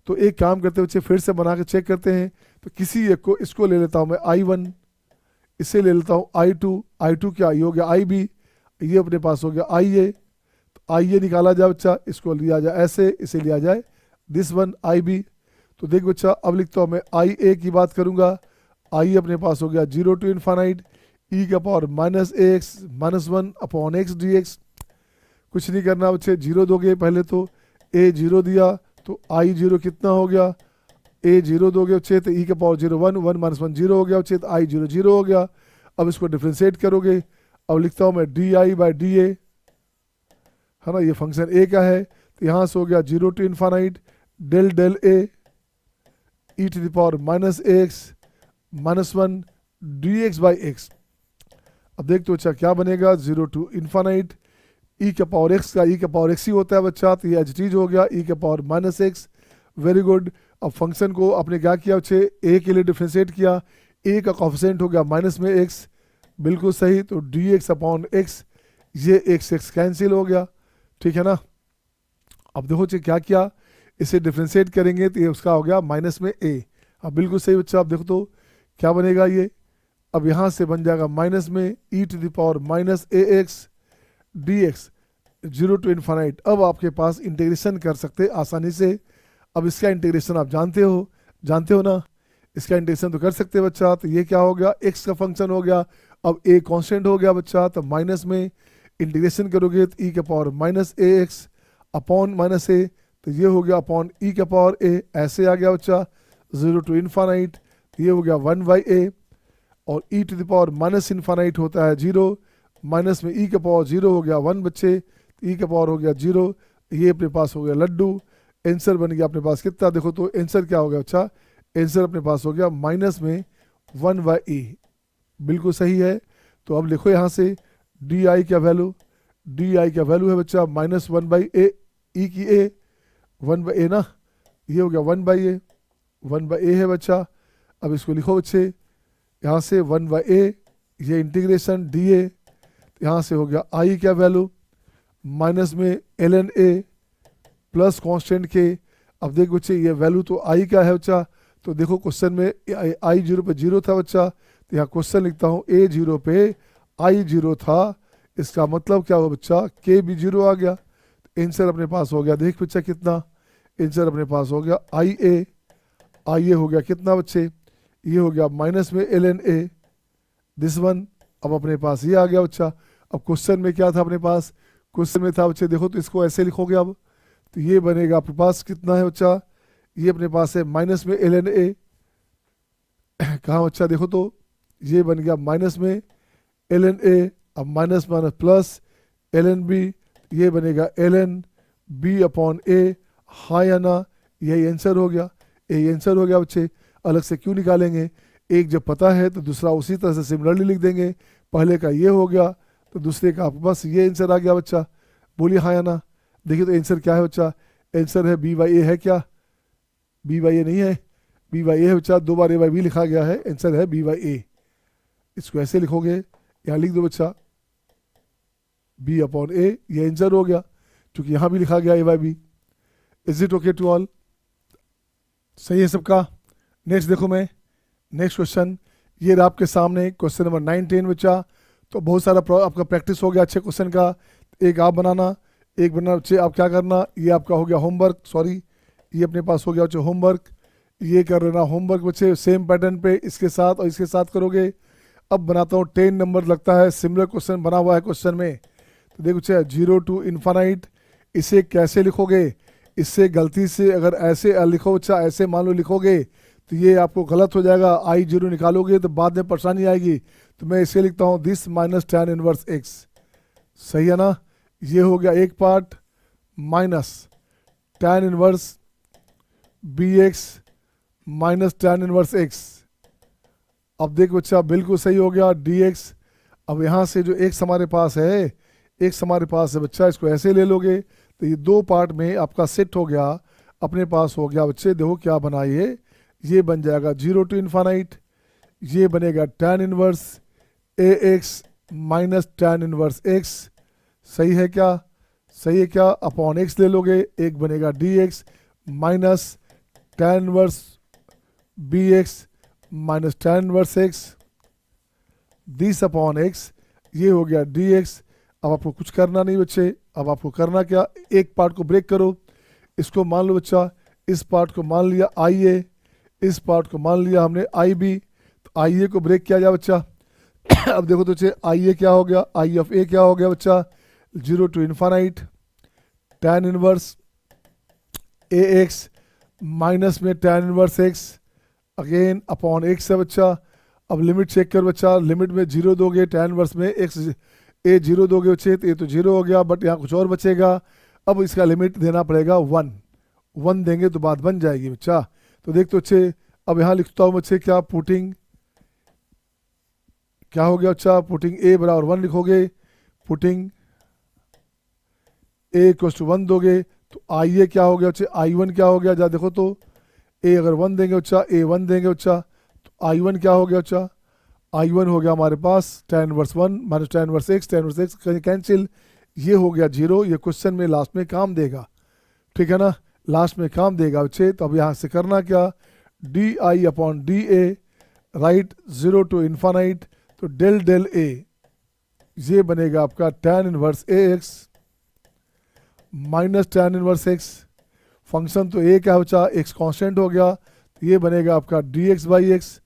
A: तो एक काम करते बच्चे, फिर से बना के चेक करते हैं। तो किसी एक को, इसको ले लेता हूँ मैं I1, इसे ले लेता हूँ I2 क्या, ये हो गया IB, ये अपने पास हो गया IA। तो IA निकाला जाए बच्चा, इसको लिया जाए ऐसे, इसे लिया जाए दिस वन IB। तो देख बच्चा अब लिखता हूँ मैं IA की बात करूँगा। I अपने पास हो गया 0 टू इन्फानाइट ई का power minus a x minus 1 upon x d x. कुछ नहीं करना बच्चे, 0 दोगे पहले, तो A 0 दिया तो I 0 कितना हो गया, A 0 दोगे बच्चे तो ई का पावर 0 1 1 माइनस 1 0 हो गया बच्चे, तो I 0 0 हो गया। अब इसको डिफ्रेंशिएट करोगे, अब लिखता हूँ मैं DI बाई DA, है ना, ये फंक्शन A का है। तो यहाँ से हो गया 0 to infinite del del A e to the power minus a x minus 1 d x by x. अब देख तो बच्चा क्या बनेगा, 0 टू इन्फानाइट ई का पावर एक्स का ई का पावर एक्स ही होता है बच्चा, तो ये एच हो गया ई का power minus x. Very good. अब फंक्शन को आपने क्या किया बच्चे, ए के लिए डिफ्रेंशिएट किया, ए का कॉफिशिएंट हो गया माइनस में एक्स, बिल्कुल सही। तो डी एक्स अपॉन एक्स, ये एक्स कैंसिल हो गया, ठीक है ना। अब देखो बच्चे क्या किया, इसे डिफ्रेंशिएट करेंगे तो ये उसका हो गया माइनस में ए। अब बिल्कुल सही बच्चा। अब देखो तो क्या बनेगा ये, अब यहाँ से बन जाएगा माइनस में e to the power minus a x d x 0 to infinite. अब आपके पास इंटीग्रेशन कर सकते आसानी से। अब इसका इंटीग्रेशन आप जानते हो ना, इसका इंटीग्रेशन तो कर सकते हैं बच्चा। तो ये क्या हो गया, एक्स का फंक्शन हो गया। अब ए कांस्टेंट हो गया बच्चा, तो माइनस में इंटीग्रेशन करोगे तो ई का power minus a x upon minus ए, तो ये हो गया अपॉन ई का पावर ए, ऐसे आ गया बच्चा 0 टू इन्फानाइट। तो ये हो गया 1 बाई ए, और e to the power minus infinite होता है 0, माइनस में ई का पावर 0 हो गया 1 बच्चे, ई का पावर हो गया 0, ये अपने पास हो गया लड्डू। आंसर बन गया अपने पास कितना, देखो तो आंसर क्या हो गया अच्छा, आंसर अपने पास हो गया माइनस में 1 बाई ई, बिल्कुल सही है। तो अब लिखो यहाँ से डी आई का वैल्यू, डी आई का वैल्यू है बच्चा माइनस 1 बाई ए, ई की ए 1 बाई ए ना, ये हो गया 1 बाई ए, 1 बाई ए है बच्चा। अब इसको लिखो बच्चे, यहाँ से 1 बाई ए, ये इंटीग्रेशन डी ए, यहाँ से हो गया आई का वैल्यू माइनस में l n a plus constant k. अब देखो बच्चे ये वैल्यू तो आई का है बच्चा, तो देखो क्वेश्चन में आई 0 पे 0 था बच्चा, तो यहाँ क्वेश्चन लिखता हूँ ए 0 पे आई 0 था, इसका मतलब क्या हुआ बच्चा, के भी 0 आ गया। आंसर अपने पास हो गया, देख बच्चा कितना, आंसर अपने पास हो गया आई ए हो गया कितना बच्चे, ये हो गया माइनस में l n a this one. अब अपने पास ये आ गया बच्चा। अब क्वेश्चन में क्या था अपने पास, क्वेश्चन में था बच्चे, देखो तो इसको ऐसे लिखोगे अब, तो ये बनेगा आपके पास कितना है बच्चा, ये अपने पास है माइनस में एल एन ए, कहाँ बच्चा देखो तो ये बन गया माइनस में एल एन ए, अब minus minus plus l n b, ये बनेगा l n b upon a, हाँ या ना, यही आंसर हो गया, यही आंसर हो गया बच्चे। अलग से क्यों निकालेंगे, एक जब पता है तो दूसरा उसी तरह से सिमिलरली लिख देंगे। पहले का ये हो गया तो दूसरे का आपके पास ये आंसर आ गया बच्चा। बोलिए हाँ या ना। देखिए तो आंसर क्या है बच्चा, आंसर है बी बाई ए। है क्या, बी बाई ए नहीं है, बी बाई ए है बच्चा, 2 बार ए बाई बी लिखा गया है, आंसर है बी बाई ए। इसको ऐसे लिखोगे, यहाँ लिख दो बच्चा बी अपॉन ए, ये आंसर हो गया क्योंकि यहाँ भी लिखा गया a by b. Is it okay to all, सही है सबका। नेक्स्ट देखो मैं, नेक्स्ट क्वेश्चन ये रहा आपके सामने, क्वेश्चन नंबर 19 बच्चा। तो बहुत सारा आपका प्रैक्टिस हो गया अच्छे क्वेश्चन का। एक आप बनाना, एक बनाना बच्चे आप क्या करना, ये आपका हो गया होमवर्क, सॉरी ये अपने पास हो गया बच्चे होमवर्क। ये कर लेना होमवर्क बच्चे सेम पैटर्न पे इसके साथ और इसके साथ करोगे। अब बनाता हूँ 10 नंबर लगता है सिमिलर क्वेश्चन बना हुआ है क्वेश्चन में। तो देखो बच्चे 0 टू इन्फानाइट, इसे कैसे लिखोगे, इससे गलती से अगर ऐसे लिखो बच्चा, ऐसे मान लो लिखोगे तो ये आपको गलत हो जाएगा, आई जीरो निकालोगे तो बाद में परेशानी आएगी। तो मैं इसे लिखता हूँ this minus tan inverse x, सही है ना। ये हो गया एक part, minus tan inverse bx minus tan inverse x। अब देख बच्चा बिल्कुल सही हो गया dx। अब यहाँ से जो x हमारे पास है, x हमारे पास है बच्चा, इसको ऐसे ले लोगे तो ये 2 पार्ट में आपका सेट हो गया, अपने पास हो गया बच्चे। देखो क्या बना, ये बन जाएगा 0 टू इन्फानाइट, ये बनेगा tan inverse ax minus tan inverse x, सही है क्या, सही है क्या। अपॉन x ले लोगे, एक बनेगा dx minus tan inverse bx minus tan inverse x, this upon x, ये हो गया dx। अब आपको कुछ करना नहीं बच्चे, अब आपको करना क्या, एक पार्ट को ब्रेक करो। इसको मान लो बच्चा, इस पार्ट को मान लिया आई ए, इस पार्ट को मान लिया हमने आई बी, तो आई ए को ब्रेक किया जाए बच्चा। अब देखो तो बच्चे आई ए क्या हो गया, आई ऑफ ए क्या हो गया बच्चा, 0 to infinite tan inverse a x minus में tan inverse x again upon x है बच्चा। अब लिमिट चेक कर बच्चा, लिमिट में 0 दोगे tan इनवर्स में x ए 0 दोगे बच्चे तो ये तो 0 हो गया, बट यहाँ कुछ और बचेगा। अब इसका लिमिट देना पड़ेगा 1 देंगे तो बात बन जाएगी बच्चा। तो देख तो बच्चे अब यहाँ लिखता हूँ बच्चे क्या, पुटिंग क्या हो गया बच्चा, पुटिंग ए बराबर 1 लिखोगे, पुटिंग ए इक्वल टू 1 दोगे तो आई ए क्या हो गया बच्चे, आई 1 क्या हो गया, जा देखो तो ए अगर 1 देंगे बच्चा, ए 1 देंगे बच्चा तो आई 1 क्या हो गया बच्चा, आई 1 हो गया हमारे पास tan inverse 1 minus tan inverse x, tan inverse x cancel, ये हो गया 0। ये क्वेश्चन में लास्ट में काम देगा, ठीक है ना, लास्ट में काम देगा बच्चे। तो अब यहाँ से करना क्या, d i upon d a, right 0 to infinite, तो डेल डेल ए, ये बनेगा आपका tan inverse a x minus tan inverse x। Function तो ए क्या बचा, x कांस्टेंट हो गया, तो ये बनेगा आपका dx बाई एक्स।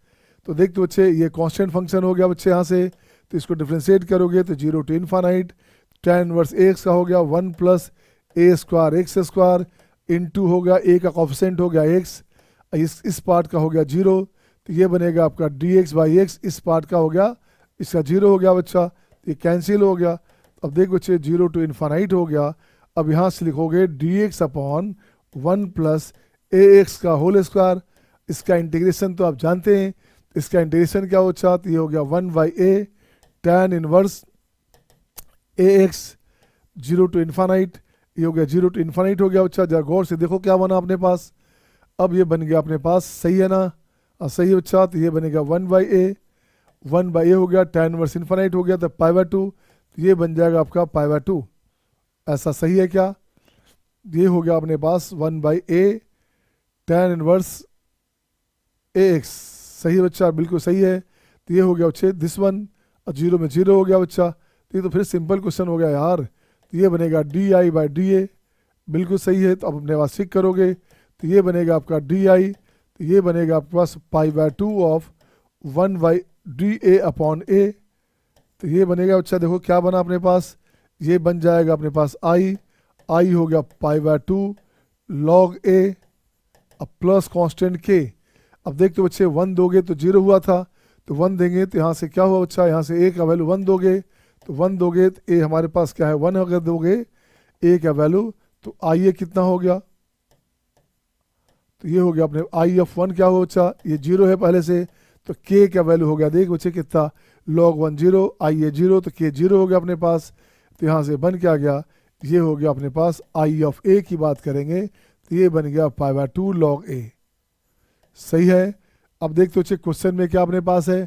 A: तो देख तो बच्चे ये कांस्टेंट फंक्शन हो गया बच्चे, यहाँ से तो इसको डिफ्रेंशिएट करोगे तो 0 to infinite tan inverse a x का हो गया 1 plus a square x square into हो गया ए का कॉफिशेंट हो गया x, इस पार्ट का हो गया 0, तो ये बनेगा आपका dx बाई एक्स, इस पार्ट का हो गया, इसका 0 हो गया बच्चा, ये कैंसिल हो गया। अब देख बच्चे 0 टू इन्फानाइट हो गया। अब यहाँ से लिखोगे dx अपॉन 1 प्लस ए एक्स का होल स्क्वायर, इसका इंटीग्रेशन तो आप जानते हैं, इसका इंटीग्रेशन क्या होता, तो ये हो गया 1 by a tan inverse a x 0 to infinite, ये हो गया 0 टू इन्फानाइट हो गया बच्चा। जरा गौर से देखो क्या बना अपने पास, अब ये बन गया अपने पास, सही है ना, सही है बच्चा। तो ये बनेगा 1 बाई ए, 1 बाई ए हो गया, tan इनवर्स इन्फानाइट हो गया तो पाई बाई 2, तो ये बन जाएगा आपका पाई बाई 2, ऐसा सही है क्या। ये हो गया अपने पास 1 by a tan inverse a x, सही है बच्चा, बिल्कुल सही है। तो ये हो गया बच्चे दिस वन, और 0 में 0 हो गया बच्चा, तो ये तो फिर सिंपल क्वेश्चन हो गया यार। तो ये बनेगा डी आई बाई डी ए, बिल्कुल सही है। तो अब अपने पास ठीक करोगे तो ये बनेगा आपका डी आई, तो ये बनेगा आपके पास pi by 2 of 1 by d a upon a, तो ये बनेगा बच्चा, देखो क्या बना अपने पास, ये बन जाएगा अपने पास आई हो गया पाई बाई 2 लॉग ए, अब प्लस कांस्टेंट के। अब देखते बच्चे 1 दोगे तो 0 हुआ था, तो 1 देंगे तो यहाँ से क्या हुआ बच्चा, यहाँ से ए का वैल्यू 1 दोगे तो 1 दोगे तो ए हमारे पास क्या है 1, अगर दोगे ए का वैल्यू तो आई ए कितना हो गया, तो ये हो गया अपने आई ऑफ वन क्या हो बच्चा, ये जीरो है पहले से, तो के क्या वैल्यू हो गया, देख बच्चे कितना, log 1 जीरो, आई ए जीरो, तो के जीरो हो गया अपने पास। तो यहाँ से बन क्या गया, ये हो गया अपने पास आई ऑफ ए की बात करेंगे तो ये बन गया पाई बाय 2 log ए। सही है। अब देखते बच्चे क्वेश्चन में क्या अपने पास है,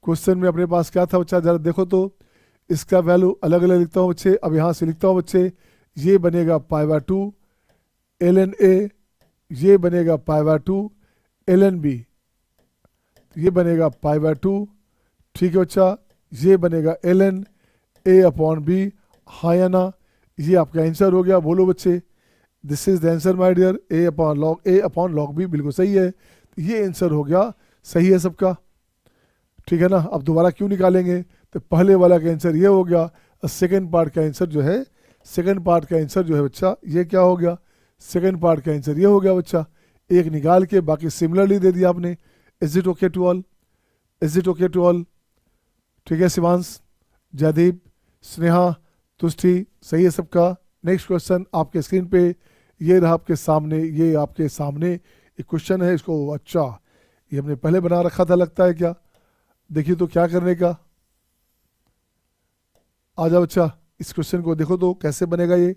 A: क्वेश्चन में अपने पास क्या था बच्चा, जरा देखो तो इसका वैल्यू अलग अलग लिखता हूँ बच्चे। अब यहाँ से लिखता हूँ बच्चे, ये बनेगा पाई बाय 2 ln ए, ये बनेगा पाई बाय 2 ln बी, ये बनेगा पाई बाय 2, ठीक है बच्चा, ये बनेगा ln ए अपॉन बी, हाँ या ना, ये आपका आंसर हो गया। बोलो बच्चे, this is the answer my dear, a upon log b, बिल्कुल सही है। ये आंसर हो गया, सही है सबका, ठीक है ना। अब दोबारा क्यों निकालेंगे, तो पहले वाला का आंसर ये हो गया, और सेकेंड पार्ट का आंसर जो है, सेकेंड पार्ट का आंसर जो है बच्चा ये क्या हो गया, सेकेंड पार्ट का आंसर ये हो गया बच्चा। एक निकाल के बाकी सिमिलरली दे दिया आपने। Is it okay to all, is it okay to all, ठीक है। शिवांश, जयदीप, स्नेहा, तुष्टि, सही है सबका। नेक्स्ट क्वेश्चन आपके स्क्रीन पे ये रहा आपके सामने, ये आपके सामने एक क्वेश्चन है, इसको अच्छा ये हमने पहले बना रखा था लगता है क्या, देखिए तो क्या करने का, आ जाओ बच्चा, इस क्वेश्चन को देखो तो कैसे बनेगा ये।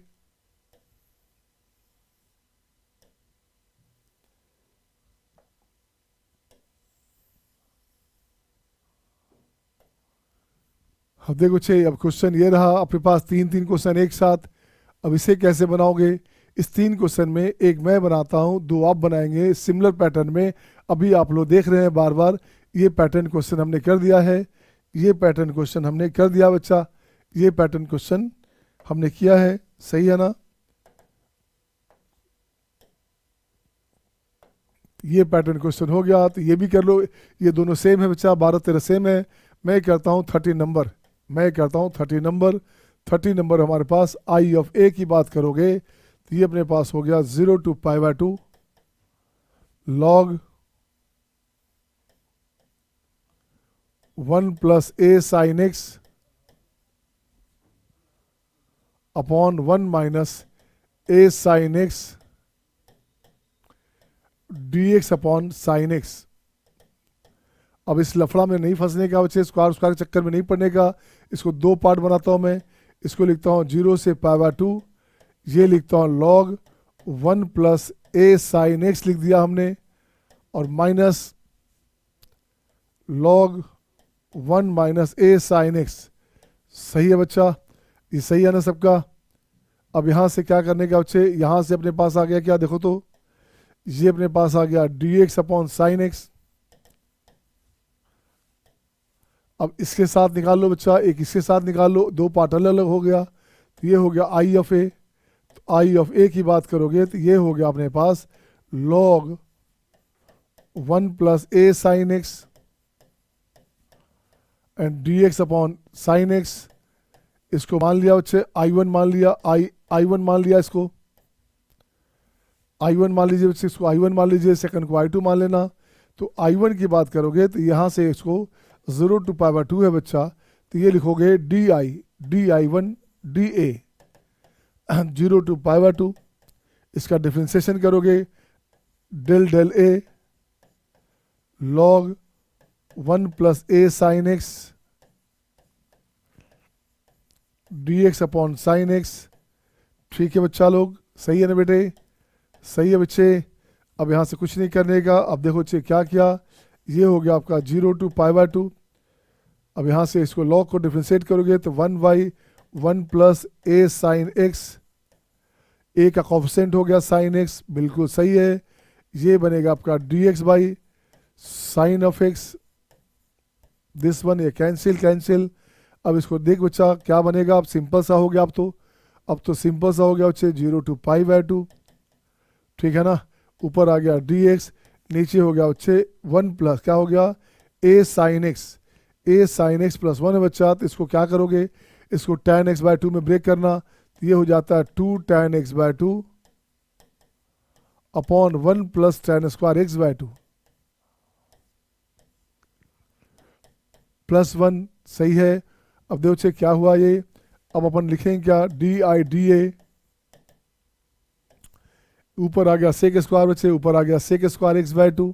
A: अब देखो बच्चे, अब क्वेश्चन ये रहा अपने पास, तीन तीन क्वेश्चन एक साथ। अब इसे कैसे बनाओगे, इस तीन क्वेश्चन में एक मैं बनाता हूँ, दो आप बनाएंगे सिमिलर पैटर्न में। अभी आप लोग देख रहे हैं बार बार, ये पैटर्न क्वेश्चन हमने कर दिया है, ये पैटर्न क्वेश्चन हमने कर दिया बच्चा, ये पैटर्न क्वेश्चन हमने किया है, सही है ना। ये पैटर्न क्वेश्चन हो गया, तो ये भी कर लो, ये दोनों सेम है बच्चा, 12 13 सेम है। मैं करता हूँ 30 नंबर, मैं करता हूँ 30 नंबर। 30 नंबर हमारे पास आई ऑफ ए की बात करोगे तो ये अपने पास हो गया 0 to pi by 2 log 1 plus a sine x upon 1 minus A sine x d x upon sine x. अब इस लफड़ा में नहीं फंसने का बच्चे, स्क्वायर स्क्वायर के चक्कर में नहीं पड़ने का। इसको दो पार्ट बनाता हूँ मैं, इसको लिखता हूँ 0 से पाई बाय 2, ये लिखता हूँ log 1 plus a sine x लिख दिया हमने, और माइनस log 1 माइनस ए साइन एक्स। सही है बच्चा, ये सही है ना सबका। अब यहाँ से क्या करने का बच्चे, यहाँ से अपने पास आ गया क्या, देखो तो ये अपने पास आ गया D x upon sine x. अब इसके साथ निकाल लो बच्चा, एक इसके साथ निकाल लो, दो पार्ट अलग अलग हो गया, तो ये हो गया आई ऑफ ए। तो आई ऑफ ए की बात करोगे तो ये हो गया अपने पास log 1 plus a sine x and D x upon sine x. इसको मान लिया बच्चे I1 मान लिया, I1 मान लिया, इसको I1 मान लीजिए बच्चे, इसको I1 मान लीजिए, सेकंड को I2 मान लेना। तो I1 की बात करोगे तो यहाँ से इसको 0 to पाई बाय 2 है बच्चा, तो ये लिखोगे d one d a 0 to pi by 2। इसका डिफ्रेंसिएशन करोगे del del a log 1 plus a sine x d x upon sine x. ठीक है बच्चा लोग, सही है ना बेटे, सही है बच्चे। अब यहाँ से कुछ नहीं करने का। अब देखो बच्चे क्या किया, ये हो गया आपका 0 to पाई बाय 2। अब यहाँ से इसको log को डिफ्रेंशिएट करोगे तो 1/1 प्लस ए साइन एक्स, ए का कॉफिशिएंट हो गया साइन एक्स, बिल्कुल सही है। ये बनेगा आपका D x by sine of x, this one, ये कैंसिल कैंसिल। अब इसको देख बच्चा क्या बनेगा, अब सिंपल सा हो गया, अब तो सिंपल सा हो गया बच्चे 0 to पाई बाय 2, ठीक है ना। ऊपर आ गया डी एक्स, नीचे हो गया बच्चे 1 प्लस क्या हो गया ए साइन एक्स, ए साइन एक्स प्लस 1 है बच्चा। तो इसको क्या करोगे, इसको tan x बाय 2 में ब्रेक करना, तो ये हो जाता है 2 tan x by 2 upon 1 plus tan square x by 2 plus 1, सही है। अब देखो बच्चे क्या हुआ ये, अब अपन लिखेंगे क्या, डी आई डी ए, ऊपर आ गया सेक स्क्वायर बच्चे, ऊपर आ गया sec square x by two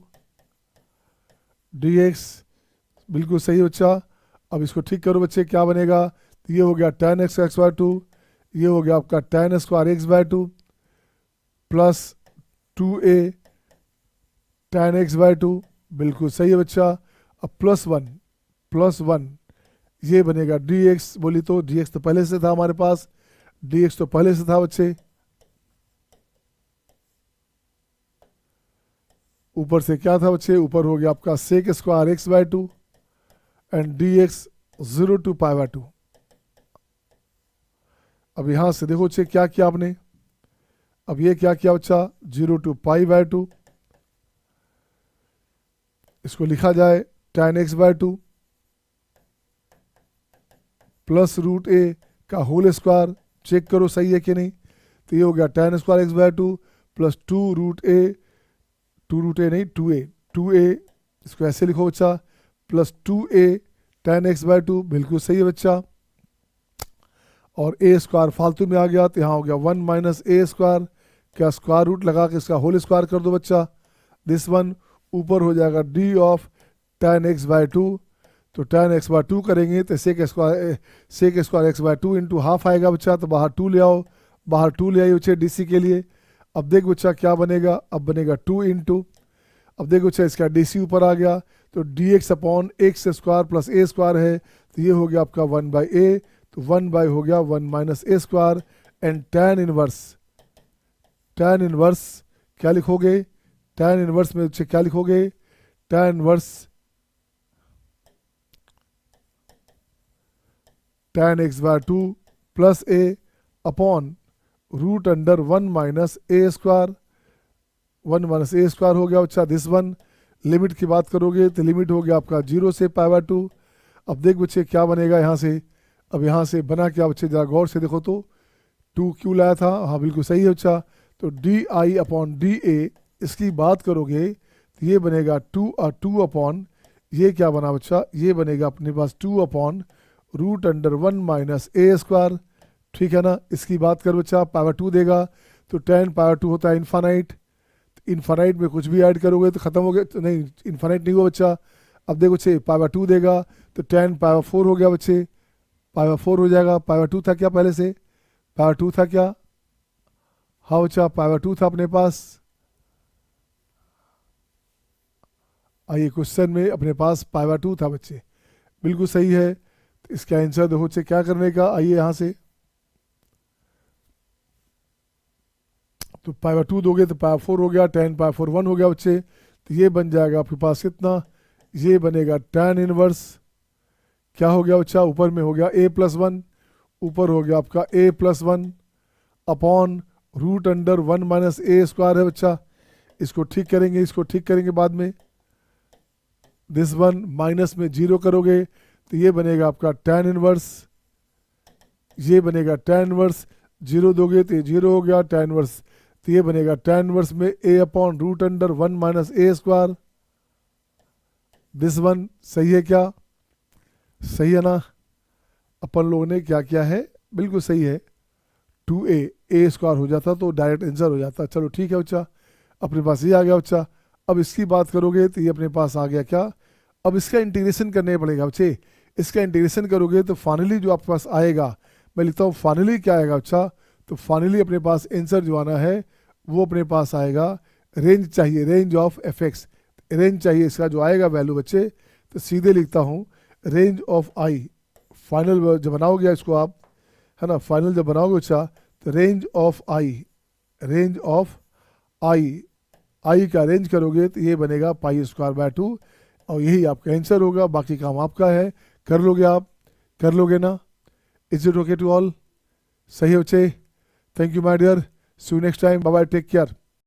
A: d x, बिल्कुल सही बच्चा। अब इसको ठीक करो बच्चे, क्या बनेगा, तो ये हो गया tan एक्स बाय टू, ये हो गया आपका tan square x by two plus 2a tan x by to, बिल्कुल सही है बच्चा। अब प्लस वन ये बनेगा dx, बोली तो dx तो पहले से था हमारे पास, dx तो पहले से था बच्चे। ऊपर से क्या था बच्चे, ऊपर हो गया आपका sec square x by two and dx 0 to pi by two. अब यहां से देखो बच्चे क्या किया आपने, अब ये क्या किया बच्चा 0 to पाई बाय टू, इसको लिखा जाए tan x by two plus root a का होल स्क्वायर, चेक करो सही है कि नहीं। तो ये हो गया tan square x by two plus 2a, इसको ऐसे लिखो बच्चा, plus 2a tan x by to, बिल्कुल सही है बच्चा। और ए स्क्वायर फालतू में आ गया, तो यहाँ हो गया 1 माइनस ए स्क्वायर, क्या स्क्वायर रूट लगा के इसका होल स्क्वायर कर दो बच्चा, दिस वन ऊपर हो जाएगा d of tan x by two, तो tan एक्स बाय टू करेंगे तो sec square x by two into half आएगा बच्चा, तो बाहर 2 ले आओ, बाहर 2 ले आइए बच्चे डीसी के लिए। अब देख बच्चा क्या बनेगा, अब बनेगा 2 इंटू, अब देखो बच्चा इसका डीसी ऊपर आ गया, तो dx upon x square plus a square है, तो ये हो गया आपका 1 बाई ए, तो 1 बाई हो गया 1 minus a square and tan inverse क्या लिखोगे, tan इनवर्स में बच्चे क्या लिखोगे, tan inverse tan x by two plus a upon root under 1 minus a square, 1 minus a square हो गया बच्चा, दिस वन। लिमिट की बात करोगे तो लिमिट हो गया आपका 0 से पाई बाय टू। अब देख बच्चे क्या बनेगा यहाँ से, अब यहाँ से बना क्या बच्चे, जरा गौर से देखो तो 2 क्यों लाया था, हाँ बिल्कुल सही है बच्चा। तो डी आई अपॉन डी ए, इसकी बात करोगे तो ये बनेगा 2 अपॉन, ये क्या बना बच्चा, ये बनेगा अपने पास 2 upon root under 1 minus a square, ठीक है ना। इसकी बात कर बच्चा, पाई बाय टू देगा तो tan पाई बाय टू होता है इन्फानाइट, इन्फानाइट में कुछ भी ऐड करोगे तो खत्म हो गया, तो नहीं इन्फानाइट नहीं हुआ बच्चा। अब देखो बच्चे पाई बाय टू देगा तो tan पाई बाय 4 हो गया बच्चे, पाई बाय 4 हो जाएगा, पाई बाय 2 था क्या पहले से, पाई बाय 2 था क्या, हाँ बच्चा पाई बाय 2 था अपने पास। आइए क्वेश्चन में अपने पास पाई बाय 2 था बच्चे, बिल्कुल सही है। तो इसका आंसर देखो बच्चे क्या करने का, आइए यहाँ से, तो पाई बाय 2 दोगे तो पाई बाय 4 हो गया, tan पाई बाय 4 1 हो गया बच्चे, तो ये बन जाएगा आपके पास कितना, ये बनेगा tan इनवर्स, क्या हो गया बच्चा, ऊपर में हो गया a प्लस 1, ऊपर हो गया आपका a plus 1 upon root under 1 minus a square है बच्चा। इसको ठीक करेंगे, इसको ठीक करेंगे बाद में, दिस वन माइनस में 0 करोगे तो ये बनेगा आपका tan इनवर्स, ये बनेगा tan इनवर्स, 0 दोगे तो ये 0 हो गया tan इनवर्स, तो ये बनेगा tan इनवर्स में a upon root under 1 minus a square, this one. सही है क्या, सही है ना। अपन लोगों ने क्या किया है, बिल्कुल सही है, 2a स्क्वायर हो जाता तो डायरेक्ट आंसर हो जाता। चलो ठीक है बच्चा, अपने पास ये आ गया बच्चा। अब इसकी बात करोगे तो ये अपने पास आ गया क्या, अब इसका इंटीग्रेशन करने पड़ेगा बच्चे, इसका इंटीग्रेशन करोगे तो फाइनली जो आपके पास आएगा, मैं लिखता हूँ फाइनली क्या आएगा बच्चा, तो फाइनली अपने पास आंसर जो आना है वो अपने पास आएगा, रेंज चाहिए, range of F x, range चाहिए इसका जो आएगा वैल्यू बच्चे, तो सीधे लिखता हूँ रेंज ऑफ आई। फाइनल जब बनाओगे इसको आप, है ना, फाइनल जब बनाओगे बच्चा तो range of i, range of i का रेंज करोगे तो ये बनेगा पाई स्क्वायर बाय 2, और यही आपका आंसर होगा। बाकी काम आपका है, कर लोगे आप, कर लोगे ना। Is it okay to all, सही है बच्चे, thank you my dear, see you next time, bye bye, take care.